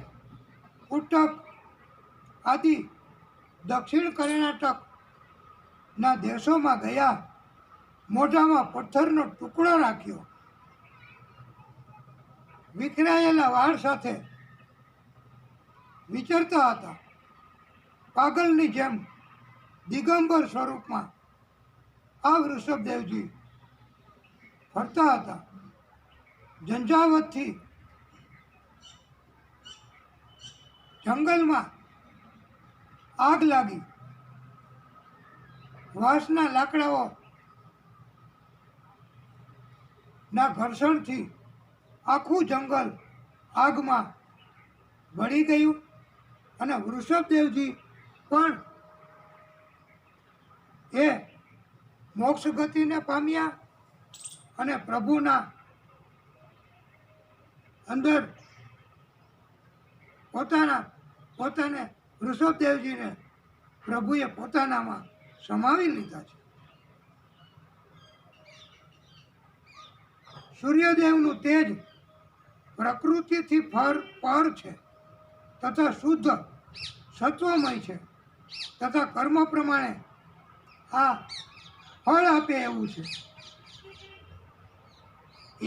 ઉટક આદિ દક્ષિણ કર્ણાટકના દેશોમાં ગયા. મોઢામાં પથ્થરનો ટુકડો રાખ્યો, વિખરાયેલા વાળ સાથે વિચરતા હતા. પાગલની જેમ દિગંબર સ્વરૂપમાં આ વૃષભદેવજી ફરતા હતા. ઝંઝાવતથી જંગલમાં આગ લાગી. વાંસના લાકડાઓ ના ઘર્ષણથી આખું જંગલ આગમાં બળી ગયું અને વૃષભદેવજી પણ એ મોક્ષ ગતિને પામ્યા અને પ્રભુના અંદર પોતાને વૃષભદેવજીને પ્રભુએ પોતાનામાં સમાવી લીધા છે. સૂર્યદેવનું તેજ પ્રકૃતિથી પર છે તથા શુદ્ધ સત્વમય છે તથા કર્મ પ્રમાણે આ ફળ આપે એવું છે.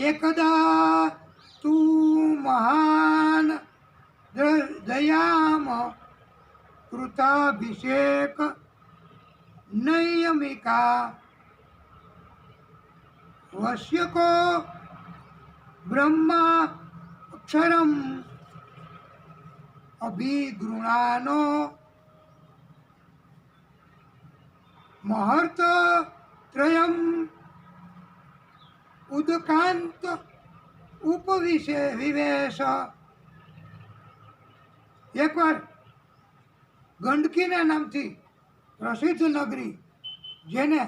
એકદા તું મહાન દયામ કૃતાભિષેક નૈયમિકા વશ્યકો બ્રહ્મા અક્ષરમ અભિગૃણાનો મહર્ત ત્રયમ ઉદકાંત ઉપવિશે વિવેશ. એકવાર ગંડકીના નામથી પ્રસિદ્ધ નગરી, જેને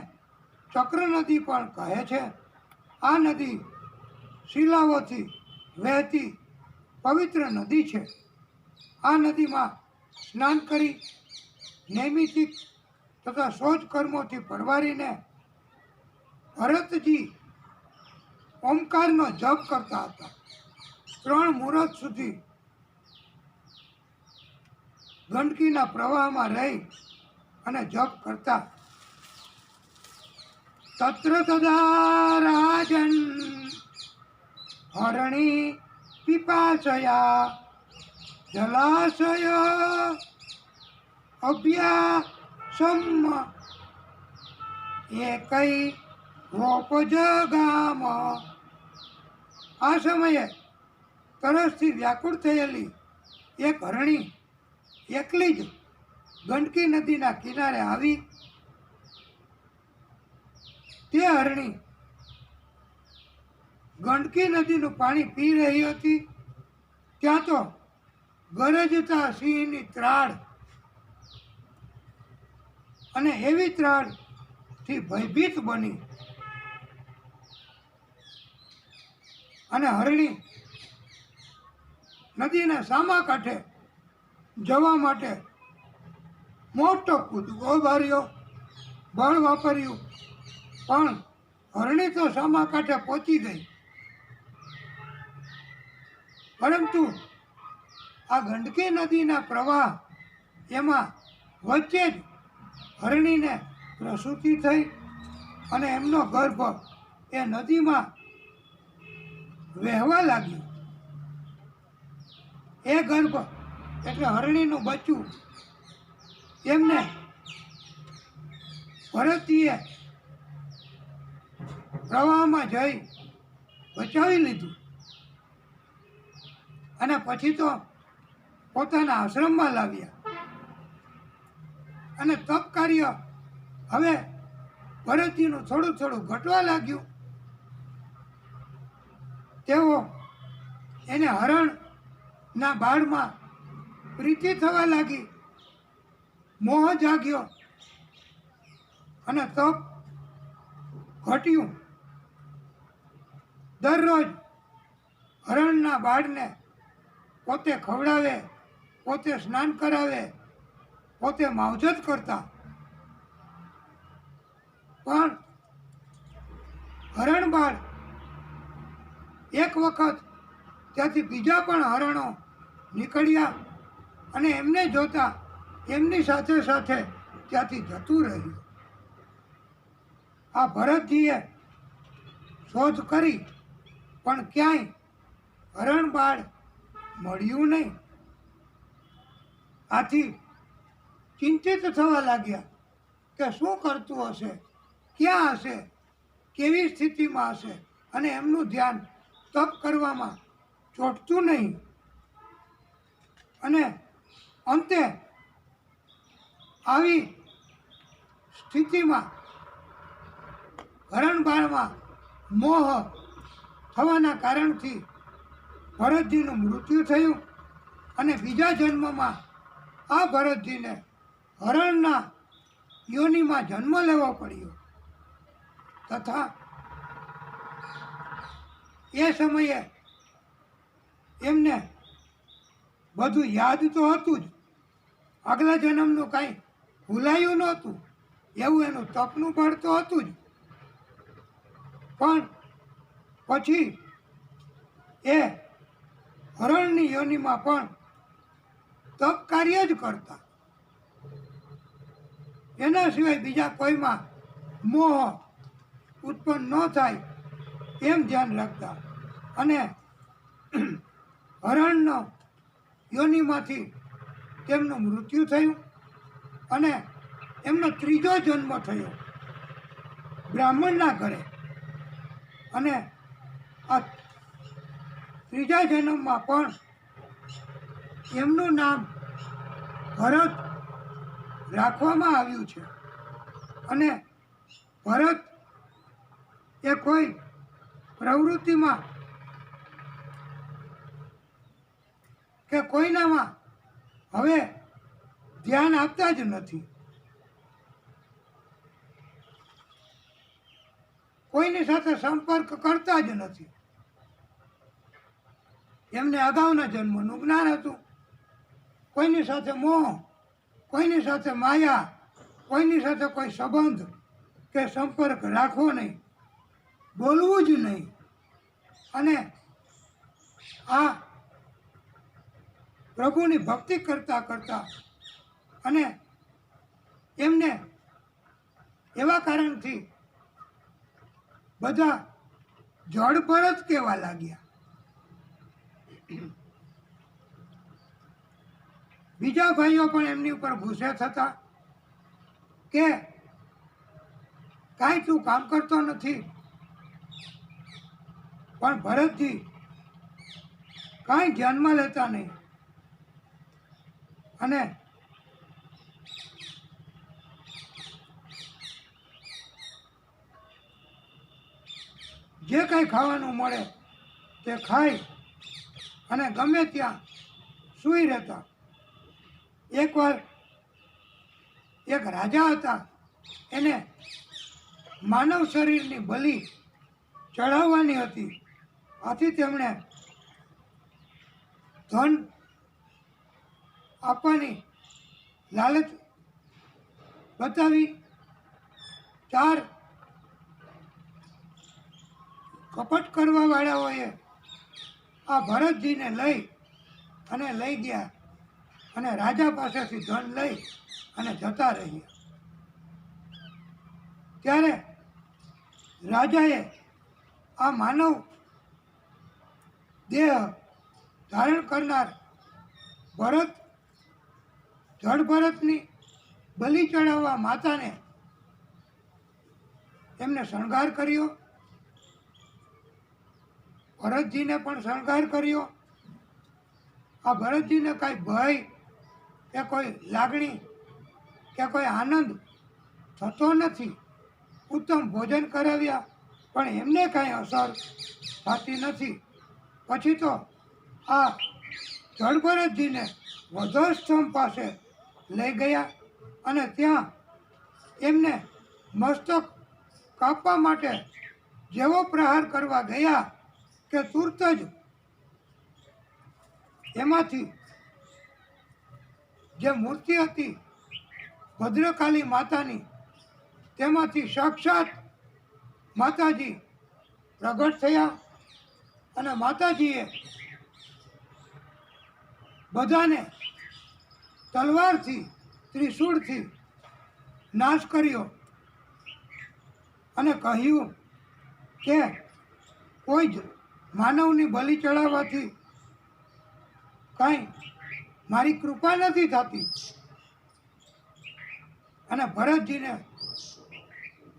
ચક્ર નદી પણ કહે છે, આ નદી શિલાઓથી વહેતી પવિત્ર નદી છે. આ નદીમાં સ્નાન કરી નૈમિતિક તથા શોચ કર્મોથી પરવારીને ભરતજી ઓમકારનો જપ કરતા હતા. 3 મુહૂર્ત સુધી ગંડકીના પ્રવાહમાં રહી અને જપ કરતા. તત્ર તદા રાજન હરણી પીપાસયા જલાશય અભ્યા સમ એ કઈ વોપજ ગામ. આ સમયે તરસથી વ્યાકુળ થયેલી એક હરણી એકલી જ ગંડકી નદીના કિનારે આવી. તે હરણી ગંડકી નદીનું પાણી પી રહી હતી. ત્યાં તો ગરજતા સિંહની ત્રાડ અને એવી ત્રાડથી ભયભીત બની અને હરણી નદીના સામા કાંઠે જવા માટે મોટો કૂદકો માર્યો, બળ વાપર્યું, પણ હરણી તો સામા કાંઠે પહોંચી ગઈ. પરંતુ આ ગંડકી નદીના પ્રવાહ એમાં વચ્ચે જ હરણીને પ્રસૂતિ થઈ અને એમનો ગર્ભ એ નદીમાં વહેવા લાગ્યો. એ ગર્ભ એટલે હરણીનું બચ્ચું એમને ભરતીએ પ્રવાહમાં જઈ બચાવી લીધું અને પછી તો પોતાના આશ્રમમાં લાવ્યા. અને તપ કાર્ય હવે ભરતજીનું થોડું થોડું ઘટવા લાગ્યું. તેઓ એને હરણના બાળમાં પ્રીતિ થવા લાગી, મોહ જાગ્યો અને તપ ઘટ્યું. દરરોજ હરણના બાળને પોતે ખવડાવે, પોતે સ્નાન કરાવે, પોતે માવજત કરતા. પણ હરણ બાળ એક વખત ત્યાંથી બીજા પણ હરણો નીકળ્યા અને એમને જોતા એમની સાથે સાથે ત્યાંથી જતું રહ્યું. આ ભરતજીએ શોધ કરી પણ ક્યાંય હરણ બાળ મળ્યું નહીં. આથી ચિંતિત થવા લાગ્યા કે શું કરતું હશે, ક્યાં હશે, કેવી સ્થિતિમાં હશે, અને એમનું ધ્યાન તપ કરવામાં ચોંટતું નહીં. અને અંતે આવી સ્થિતિમાં હરણબાળમાં મોહ થવાના કારણથી ભરતજીનું મૃત્યુ થયું અને બીજા જન્મમાં આ ભરતજીને હરણના યોનિમાં જન્મ લેવો પડ્યો. તથા એ સમયે એમને બધું યાદ તો હતું જ, આગલા જન્મનું કાંઈ ભૂલાયું નહોતું, એવું એનું તપનું બળ તો હતું જ. પણ પછી એ હરણની યોનિમાં પણ તપ કાર્ય જ કરતા. એના સિવાય બીજા કોઈમાં મોહ ઉત્પન્ન ન થાય એમ ધ્યાન રાખતા. અને હરણનો યોનિમાંથી તેમનું મૃત્યુ થયું અને એમનો ત્રીજો જન્મ થયો બ્રાહ્મણના ઘરે. અને આ ત્રીજા જન્મમાં પણ એમનું નામ ભરત રાખવામાં આવ્યું છે. અને ભરત એ કોઈ પ્રવૃત્તિમાં કે કોઈનામાં હવે ધ્યાન આપતા જ નથી. કોઈની સાથે સંપર્ક કરતા જ નથી. એમને અગાઉના જન્મનું જ્ઞાન હતું. કોઈની સાથે મોહ, કોઈની સાથે માયા, કોઈની સાથે કોઈ સંબંધ કે સંપર્ક રાખવો નહીં, બોલવું જ નહીં. અને આ પ્રભુની ભક્તિ કરતા કરતા અને એમને એવા કારણથી બધા જળ ભરત કહેવા લાગ્યા. બીજા ભાઈઓ પણ એમની ઉપર ગુસ્સે થતા કે કાંઈ તું કામ કરતો નથી. પણ ભરતજી કાંઈ ધ્યાનમાં લેતા નહીં અને જે કાંઈ ખાવાનું મળે તે ખાઈ અને ગમે ત્યાં સૂઈ રહેતા. એકવાર એક રાજા હતા, એને માનવ શરીરની બલિ ચડાવવાની હતી. આથી તેમણે ધન આપવાની લાલચ બતાવી 4 કપટ કરવા વાળાઓએ આ ભરતજીને લઈ ગયા અને રાજા પાસેથી ધન લઈ અને જતા રહ્યા. ત્યારે રાજાએ આ માનવ દેહ ધારણ કરનાર જડ ભરતની બલિ ચડાવવા માતાને એમને શણગાર કર્યો. ભરતજીને પણ શણગાર કર્યો. આ ભરતજીને કાંઈ ભય કે કોઈ લાગણી કે કોઈ આનંદ થતો નથી. ઉત્તમ ભોજન કરાવ્યા પણ એમને કાંઈ અસર થતી નથી. પછી તો આ જડ ભરતજીને વધસ્તંભ પાસે લઈ ગયા અને ત્યાં એમને મસ્તક કાપવા માટે જેવો પ્રહાર કરવા ગયા કે તુરત જ એમાંથી જે મૂર્તિ હતી ભદ્રકાલી માતાની, તેમાંથી સાક્ષાત માતાજી પ્રગટ થયા અને માતાજીએ બધાને તલવારથી ત્રિશૂળથી નાશ કર્યો અને કહ્યું કે કોઈ જ માનવની બલિ ચડાવવાથી કાંઈ મારી કૃપા નથી થતી. અને ભરતજીને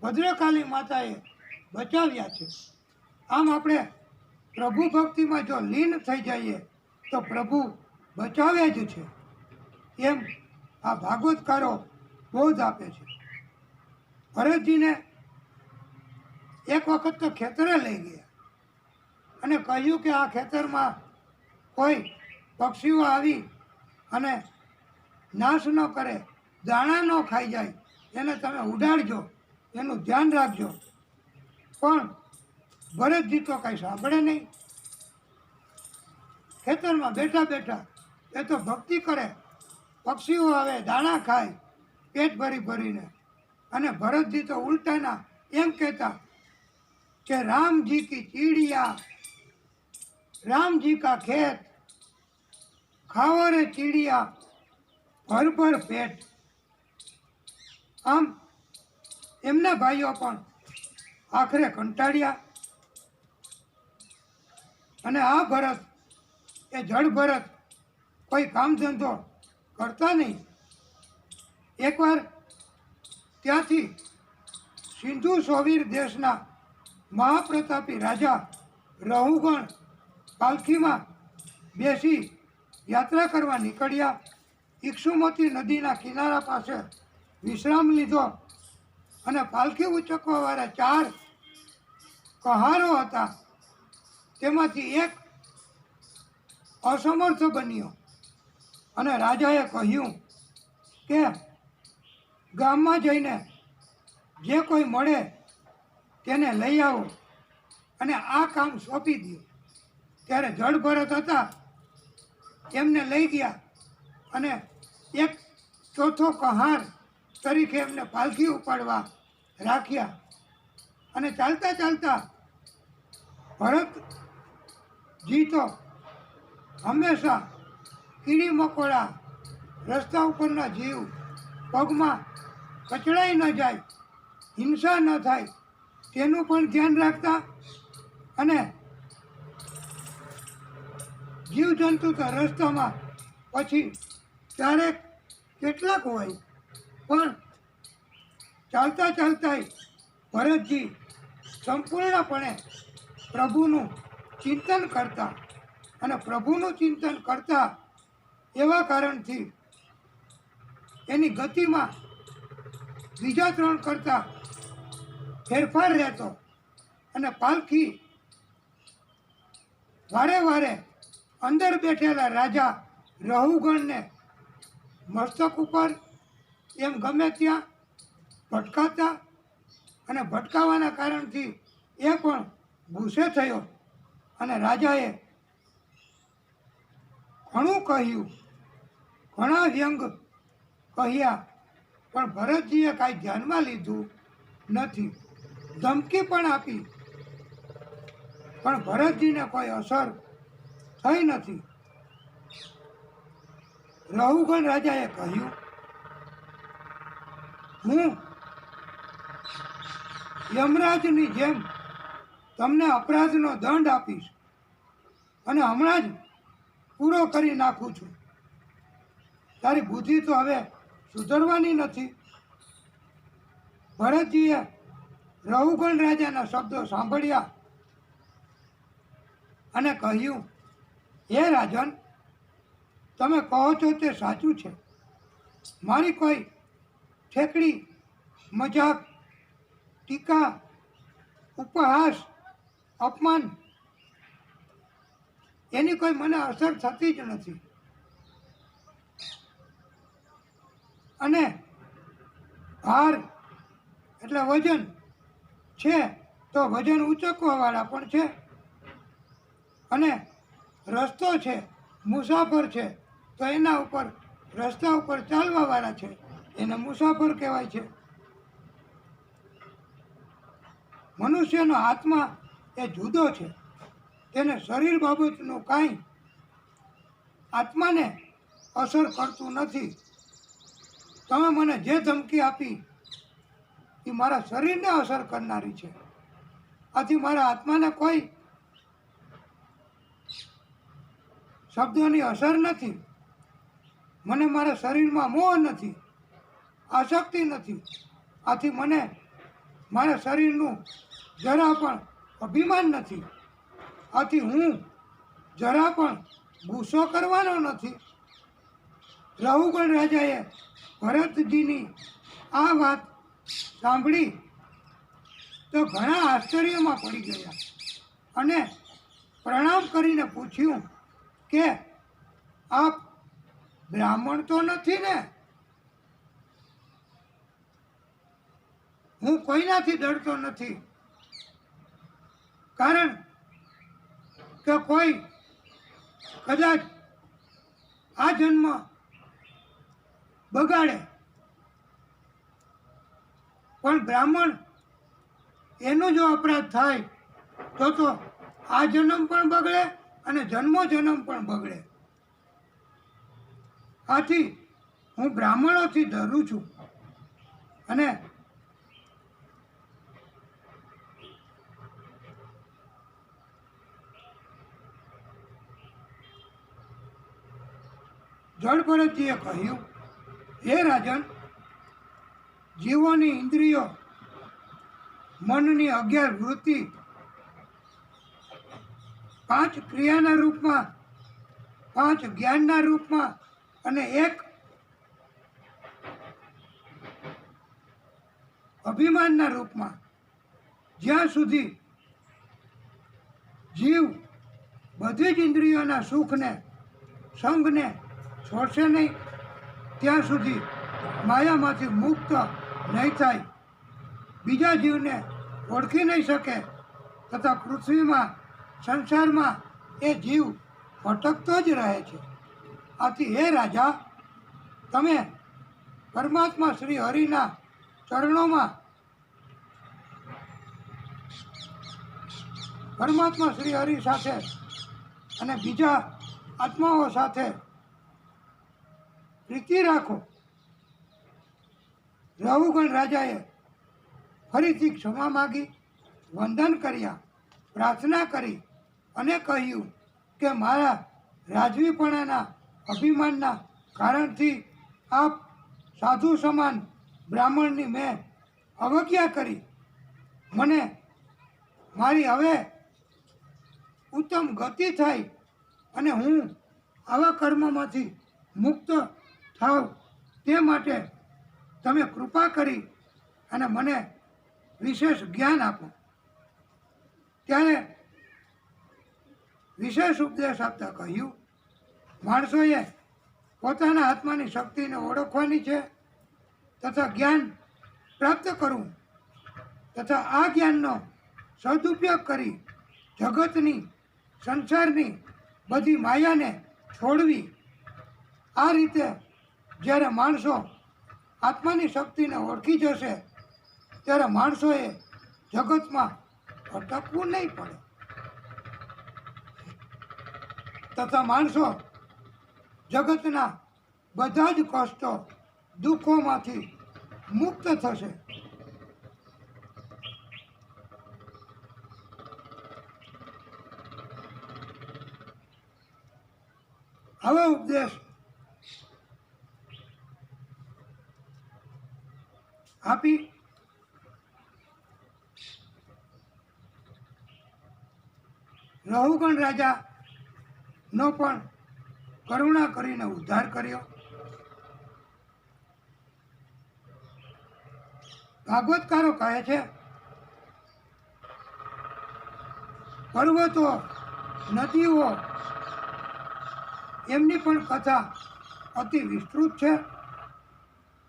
ભદ્રકાલી માતાએ બચાવ્યા છે. આમ આપણે પ્રભુ ભક્તિમાં જો લીન થઈ જઈએ તો પ્રભુ બચાવે જ છે, એમ આ ભાગવતકારો બોધ આપે છે. ભરતજીને એક વખત તો ખેતરે લઈ ગયા અને કહ્યું કે આ ખેતરમાં કોઈ પક્ષીઓ આવી અને નાશ ન કરે, દાણા ન ખાઈ જાય, એને તમે ઉડાડજો, એનું ધ્યાન રાખજો. પણ ભરતજી તો કાંઈ સાંભળે નહીં. ખેતરમાં બેઠા બેઠા એ તો ભક્તિ કરે, પક્ષીઓ આવે દાણા ખાય પેટ ભરીને. અને ભરતજી તો ઉલટાના એમ કહેતા કે રામજી કી ચીડિયા, રામજી કા ખેત, ખાવો રે ચીડિયા ભર પેટ. આમ એમના ભાઈઓ પણ આખરે કંટાળ્યા અને આ ભરત એ જડ ભરત કોઈ કામ ધંધો કરતા નહીં. એકવાર ત્યાંથી સિંધુ સોવીર દેશના મહાપ્રતાપી રાજા રહુગણ પાલખીમાં બેસી યાત્રા કરવા નીકળ્યા. ઇક્ષુમતી નદીના કિનારા પાસે વિશ્રામ લીધો અને પાલખી ઉચકવાવાળા 4 કહારો હતા. તેમાંથી એક અસમર્થ બન્યો અને રાજાએ કહ્યું કે ગામમાં જઈને જે કોઈ મળે તેને લઈ આવો અને આ કામ સોંપી દો. ત્યારે જડ ભરત હતા, એમને લઈ ગયા અને એક ચોથો કહાર તરીકે એમને પાલખી ઉપાડવા રાખ્યા. અને ચાલતા ચાલતા ભરતજી તો હંમેશા કીડી મકોડા, રસ્તા ઉપરના જીવ પગમાં કચડાઈ ન જાય, હિંસા ન થાય તેનું પણ ધ્યાન રાખતા. અને જીવજંતુ તો રસ્તામાં પછી ક્યારેક કેટલાક હોય, પણ ચાલતા ચાલતાય ભરતજી સંપૂર્ણપણે પ્રભુનું ચિંતન કરતા અને પ્રભુનું ચિંતન કરતા એવા કારણથી એની ગતિમાં બીજા 3 કરતાં ફેરફાર રહેતો અને પાલખી વારે વારે અંદર બેઠેલા રાજા રહુગણને મસ્તક ઉપર એમ ગમે ત્યાં ભટકાતા અને ભટકાવાના કારણથી એ પણ ગુસ્સે થયો અને રાજાએ ઘણું કહ્યું, ઘણા વ્યંગ કહ્યા, પણ ભરતજીએ કાંઈ ધ્યાનમાં લીધું નથી. ધમકી પણ આપી, પણ ભરતજીને કોઈ અસર થઈ નથી. રહુગણ રાજાએ કહ્યું, હું યમરાજની જેમ તમને અપરાધનો દંડ આપીશ અને હમણાં જ પૂરો કરી નાખું છું. તારી બુદ્ધિ તો હવે સુધરવાની નથી. ભરતજીએ રહુગણ રાજાના શબ્દો સાંભળ્યા અને કહ્યું, હે રાજન, તમે કહો છો તે સાચું છે. મારી કોઈ ઠેકડી, મજાક, ટીકા, ઉપહાસ, અપમાન એની કોઈ મને અસર થતી જ નથી. અને ભાર એટલે વજન છે તો વજન ઉંચકવાવાળા પણ છે, અને રસ્તો છે, મુસાફર છે તો એના ઉપર રસ્તા ઉપર ચાલવાવાળા છે, એને મુસાફર કહેવાય છે. મનુષ્યનો આત્મા એ જુદો છે, તેને શરીર બાબતનું કાંઈ આત્માને અસર કરતું નથી. તમે મને જે ધમકી આપી એ મારા શરીરને અસર કરનારી છે. આથી મારા આત્માને કોઈ શબ્દોની અસર નથી. મને મારા શરીરમાં મોહ નથી, આસક્તિ નથી. આથી મને મારા શરીરનું જરા પણ અભિમાન નથી. આથી હું જરા પણ ગુસ્સો કરવાનો નથી. રહુગણ રાજાએ ભરતજીની આ વાત સાંભળી તો ઘણા આશ્ચર્યમાં પડી ગયા અને પ્રણામ કરીને પૂછ્યું કે આપ બ્રાહ્મણ તો નથી ને? હું કોઈનાથી ડરતો નથી, કારણ કે કોઈ કદાચ આ જન્મ બગાડે, પણ બ્રાહ્મણ એનો જો અપરાધ થાય તો આ જન્મ પણ બગડે અને જન્મ પણ બગડે. આથી હું બ્રાહ્મણોથી ડરું છું. અને જળભરતજીએ કહ્યું, હે રાજન, જીવોની ઇન્દ્રિયો, મનની 11 વૃત્તિ, 5 ક્રિયાના રૂપમાં, 5 જ્ઞાનના રૂપમાં અને 1 અભિમાનના રૂપમાં, જ્યાં સુધી જીવ બધી જ ઇન્દ્રિયોના સુખને, સંગને છોડશે નહીં, ત્યાં સુધી માયામાંથી મુક્ત નહીં થાય, બીજા જીવને ઓળખી નહીં શકે તથા પૃથ્વીમાં, સંસારમાં એ જીવ ભટકતો જ રહે છે. આથી હે રાજા, તમે પરમાત્મા શ્રી હરિના ચરણોમાં, પરમાત્મા શ્રી હરિ સાથે અને બીજા આત્માઓ સાથે પ્રીતિ રાખો. રહુગણ રાજાએ ફરીથી ક્ષમા માગી, વંદન કર્યા, પ્રાર્થના કરી અને કહ્યું કે મારા રાજવીપણાના અભિમાનના કારણથી આપ સાધુ સમાન બ્રાહ્મણની મેં અવજ્ઞા કરી મને મારી હવે ઉત્તમ ગતિ થાય અને હું આવા કર્મમાંથી મુક્ત થાવ તે માટે તમે કૃપા કરી અને મને વિશેષ જ્ઞાન આપો. ત્યારે વિશેષ ઉપદેશ આપતા કહ્યું, માણસોએ પોતાના આત્માની શક્તિને ઓળખવાની છે તથા જ્ઞાન પ્રાપ્ત કરવું તથા આ જ્ઞાનનો સદુપયોગ કરી જગતની સંસારની બધી માયાને છોડવી. આ રીતે જ્યારે માણસો આત્માની શક્તિને ઓળખી જશે ત્યારે માણસોએ જગતમાં અટકવું નહીં પડે તથા માણસો જગતના બધા જ કષ્ટો દુઃખોમાંથી મુક્ત થશે. હવે ઉપદેશ આપી રહુગણ રાજાનો પણ કરુણા કરીને ઉદ્ધાર કર્યો. ભાગવતકારો કહે છે, પર્વતો નદીઓ એમની પણ કથા અતિ વિસ્તૃત છે.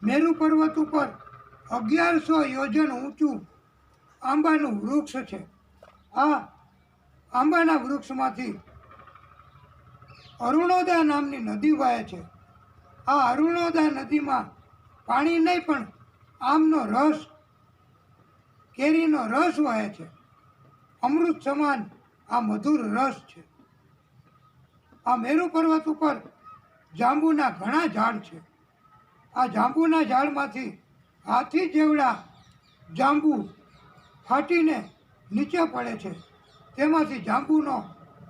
મેરુ પર્વત ઉપર 1100 યોજન ઊંચું આંબાનું વૃક્ષ છે. આ આંબાના વૃક્ષમાંથી અરુણોદા નામની નદી વહે છે. આ અરુણોદા નદીમાં પાણી નહીં પણ આમનો રસ, કેરીનો રસ વહે છે. અમૃત સમાન આ મધુર રસ છે. આ મેરુ પર્વત ઉપર જાંબુના ઘણા ઝાડ છે. આ જાંબુના ઝાડમાંથી હાથી જેવડા જાંબુ ફાટીને નીચે પડે છે. તેમાંથી જાંબુનો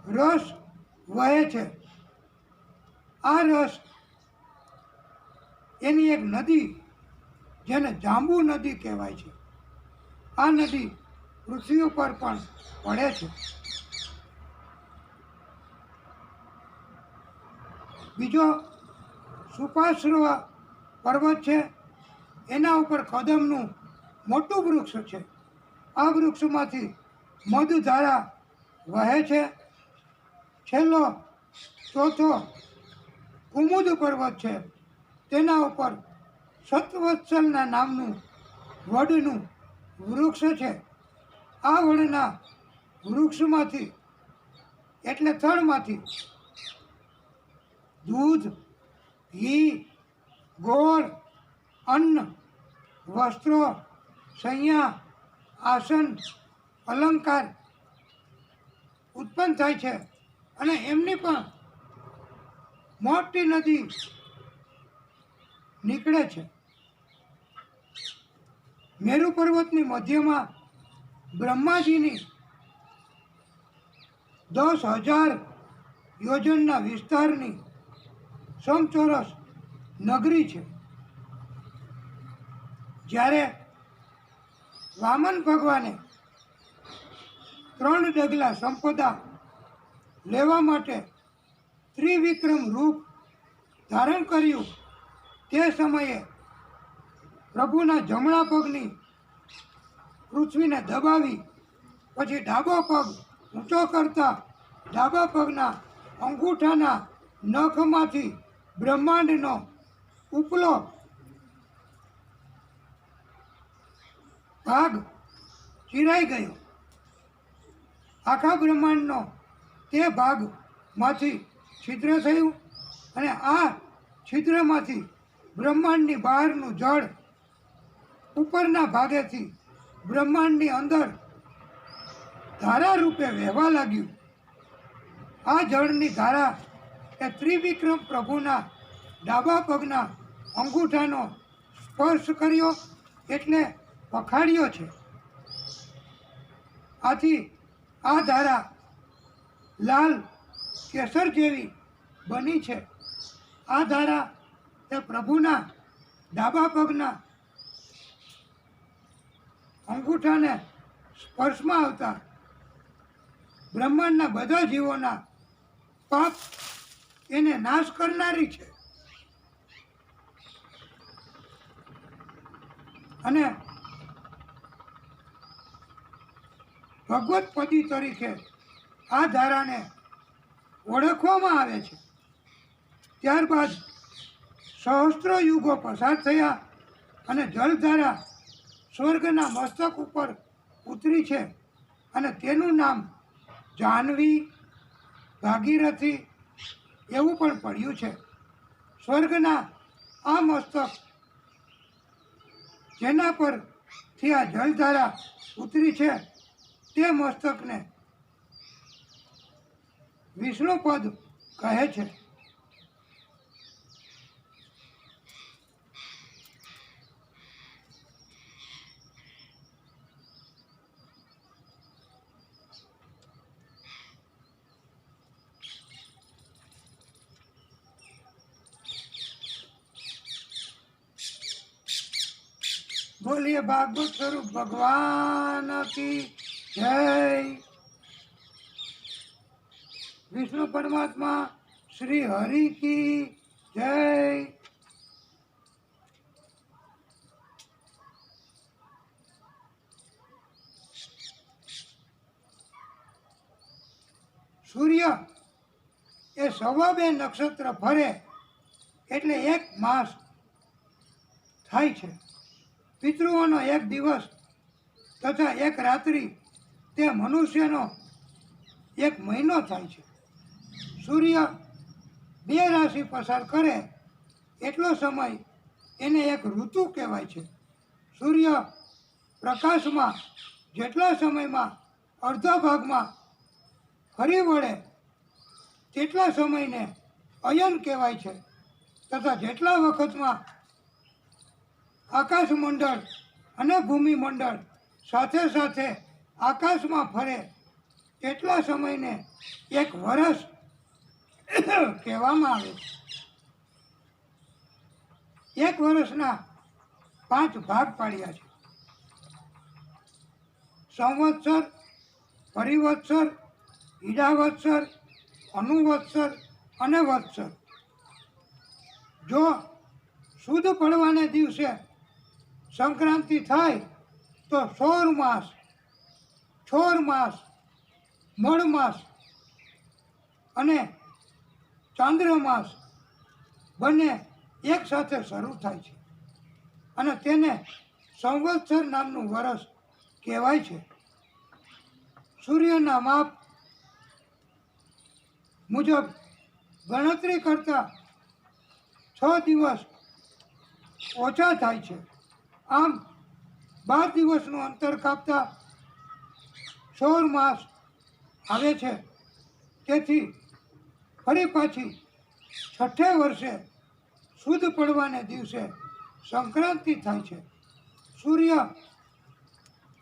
રસ વહે છે. આ રસ એની એક નદી જેને જાંબુ નદી કહેવાય છે. આ નદી પૃથ્વી ઉપર પણ પડે છે. બીજો સુપાશ્રવ પર્વત છે. એના ઉપર કદમનું મોટું વૃક્ષ છે. આ વૃક્ષમાંથી મધધારા વહે છે. છેલ્લો ચોથો કુમુદ પર્વત છે. તેના ઉપર સતવત્સલના નામનું વડનું વૃક્ષ છે. આ વડના વૃક્ષમાંથી એટલે થડમાંથી દૂધ, ઘી, ગોળ, અન્ન, વસ્ત્રો, શૈયા, આસન, અલંકાર ઉત્પન્ન થાય છે. અને એમની પણ મોટી નદી નીકળે છે. મેરુ પર્વતની મધ્યમાં બ્રહ્માજીની 10,000 યોજનના વિસ્તારની સમચોરસ નગરી છે. જ્યારે વામન ભગવાને 3 ડગલા સંપદા લેવા માટે ત્રિવિક્રમ રૂપ ધારણ કર્યું તે સમયે પ્રભુના જમણા પગની પૃથ્વીને દબાવી પછી ડાબો પગ ઊંચો કરતા ડાબા પગના અંગૂઠાના નખમાંથી બ્રહ્માંડનો ઉપલો ભાગ ચીરાઈ ગયો. આખા બ્રહ્માંડનો તે ભાગમાંથી છિદ્ર થયું અને આ છિદ્રમાંથી બ્રહ્માંડની બહારનું જળ ઉપરના ભાગેથી બ્રહ્માંડની અંદર ધારા રૂપે વહેવા લાગ્યું. આ જળની ધારા એ ત્રિવિક્રમ પ્રભુના ડાબા પગના અંગૂઠાનો સ્પર્શ કર્યો એટલે પખાડ્યો છે. આથી આ ધારા લાલ કેસર જેવી બની છે. આ ધારા એ પ્રભુના ડાબા પગના અંગૂઠાને સ્પર્શમાં આવતા બ્રહ્માંડના બધા જીવોના પાપ એને નાશ કરનારી છે. અને ભગવત પદી તરીકે આ ધારાને ઓળખવામાં આવે છે. ત્યારબાદ સહસ્ત્ર યુગો પસાર થયા અને જલધારા સ્વર્ગના મસ્તક ઉપર ઉતરી છે અને તેનું નામ જાહ્નવી, ભાગીરથી એવું પણ પડ્યું છે. સ્વર્ગના આ મસ્તક જેના પરથી આ જલધારા ઉતરી છે તે મસ્તકને વિષ્ણુપદ કહે છે. बोलिए भागवत स्वरूप भगवान की जय. विष्णु परमात्मा श्री हरि की जय. સૂર્ય એ 2.25 નક્ષત્ર ફરે એટલે 1 માસ થાય છે. પિતૃઓનો 1 દિવસ તથા 1 રાત્રિ તે મનુષ્યનો 1 મહિનો થાય છે. સૂર્ય 2 રાશિ પસાર કરે એટલો સમય એને 1 ઋતુ કહેવાય છે. સૂર્ય પ્રકાશમાં જેટલા સમયમાં અડધા ભાગમાં ફરી વળે તેટલા સમયને અયન કહેવાય છે તથા જેટલા વખતમાં આકાશમંડળ અને ભૂમિમંડળ સાથે સાથે આકાશમાં ફરે તેટલા સમયને 1 વર્ષ કહેવામાં આવે છે. 1 વર્ષના 5 ભાગ પાડ્યા છે: સંવત્સર, પરિવત્સર, ઈડાવત્સર, અનુવત્સર અને વત્સર. જો શુદ્ધ પડવાને દિવસે સંક્રાંતિ થાય તો સૌર માસ, છોર માસ, મળ માસ અને ચાંદ્રમાસ બંને એક સાથે શરૂ થાય છે અને તેને સંવત્સર નામનું વર્ષ કહેવાય છે. સૂર્યના માપ મુજબ ગણતરી કરતાં 6 દિવસ ઓછા થાય છે. આમ 12 દિવસનું અંતર કાપતા સૌર માસ આવે છે. તેથી ફરી પાછી 6ઠે વર્ષે શુદ્ધ પડવાને દિવસે સંક્રાંતિ થાય છે. સૂર્ય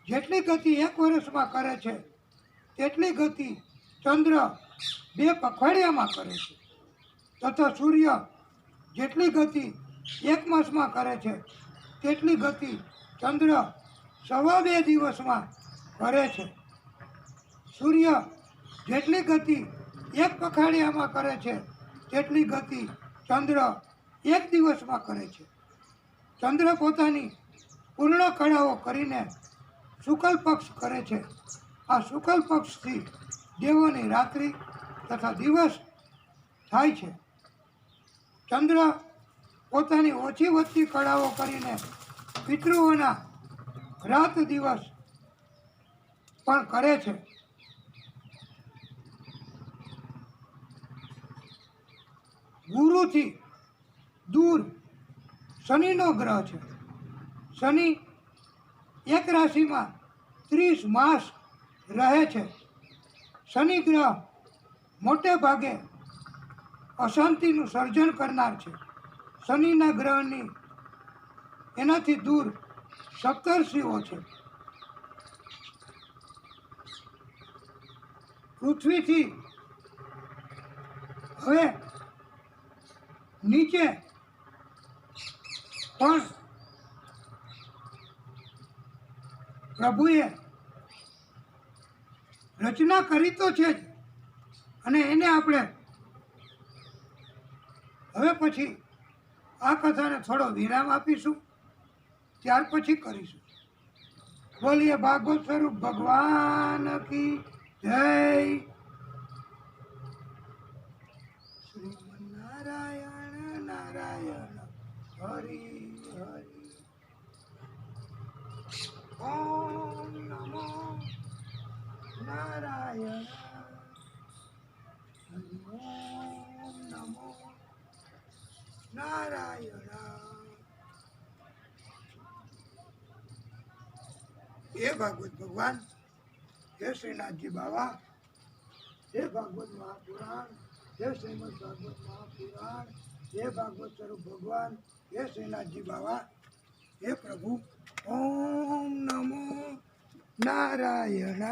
જેટલી ગતિ 1 વર્ષમાં કરે છે તેટલી ગતિ ચંદ્ર 2 પખવાડિયામાં કરે છે તથા સૂર્ય જેટલી ગતિ 1 માસમાં કરે છે તેટલી ગતિ ચંદ્ર 2.25 દિવસમાં કરે છે. સૂર્ય જેટલી ગતિ 1 પખવાડિયામાં કરે છે તેટલી ગતિ ચંદ્ર 1 દિવસમાં કરે છે. ચંદ્ર પોતાની પૂર્ણ કળાઓ કરીને શુક્લ પક્ષ કરે છે. આ શુક્લ પક્ષથી દેવોની રાત્રિ તથા દિવસ થાય છે. ચંદ્ર પોતાની ઓછી વધતી કળાઓ કરીને પિતૃઓના રાત દિવસ પણ કરે છે. ગુરુથી દૂર શનિનો ગ્રહ છે. શનિ 1 રાશિમાં 30 માસ રહે છે. શનિ ગ્રહ મોટે ભાગે અશાંતિનું સર્જન કરનાર છે. શનિના ગ્રહની એનાથી દૂર સપ્તર્ષિઓ છે. પૃથ્વીથી હવે નીચે પણ પ્રભુએ રચના કરી તો છે જ, અને એને આપણે હવે પછી આ કથાને થોડો વિરામ આપીશું, ત્યાર પછી કરીશું. બોલીએ ભાગવત સ્વરૂપ ભગવાન કી જય. શ્રીમન્નારાયણ નારાયણ હરિ હરિ. ઓમ નમો નારાયણ. ઓમ નમો નારાયણ. હે ભાગવત ભગવાન, હે શ્રીનાથજી બાવા, હે ભાગવત મહાપુરાણ, હે શ્રીમદ ભાગવત મહાપુરાણ, હે ભાગવત સ્વરૂપ ભગવાન, હે શ્રીનાથજી બાવા, હે પ્રભુ. ઓમ નમો નારાયણ.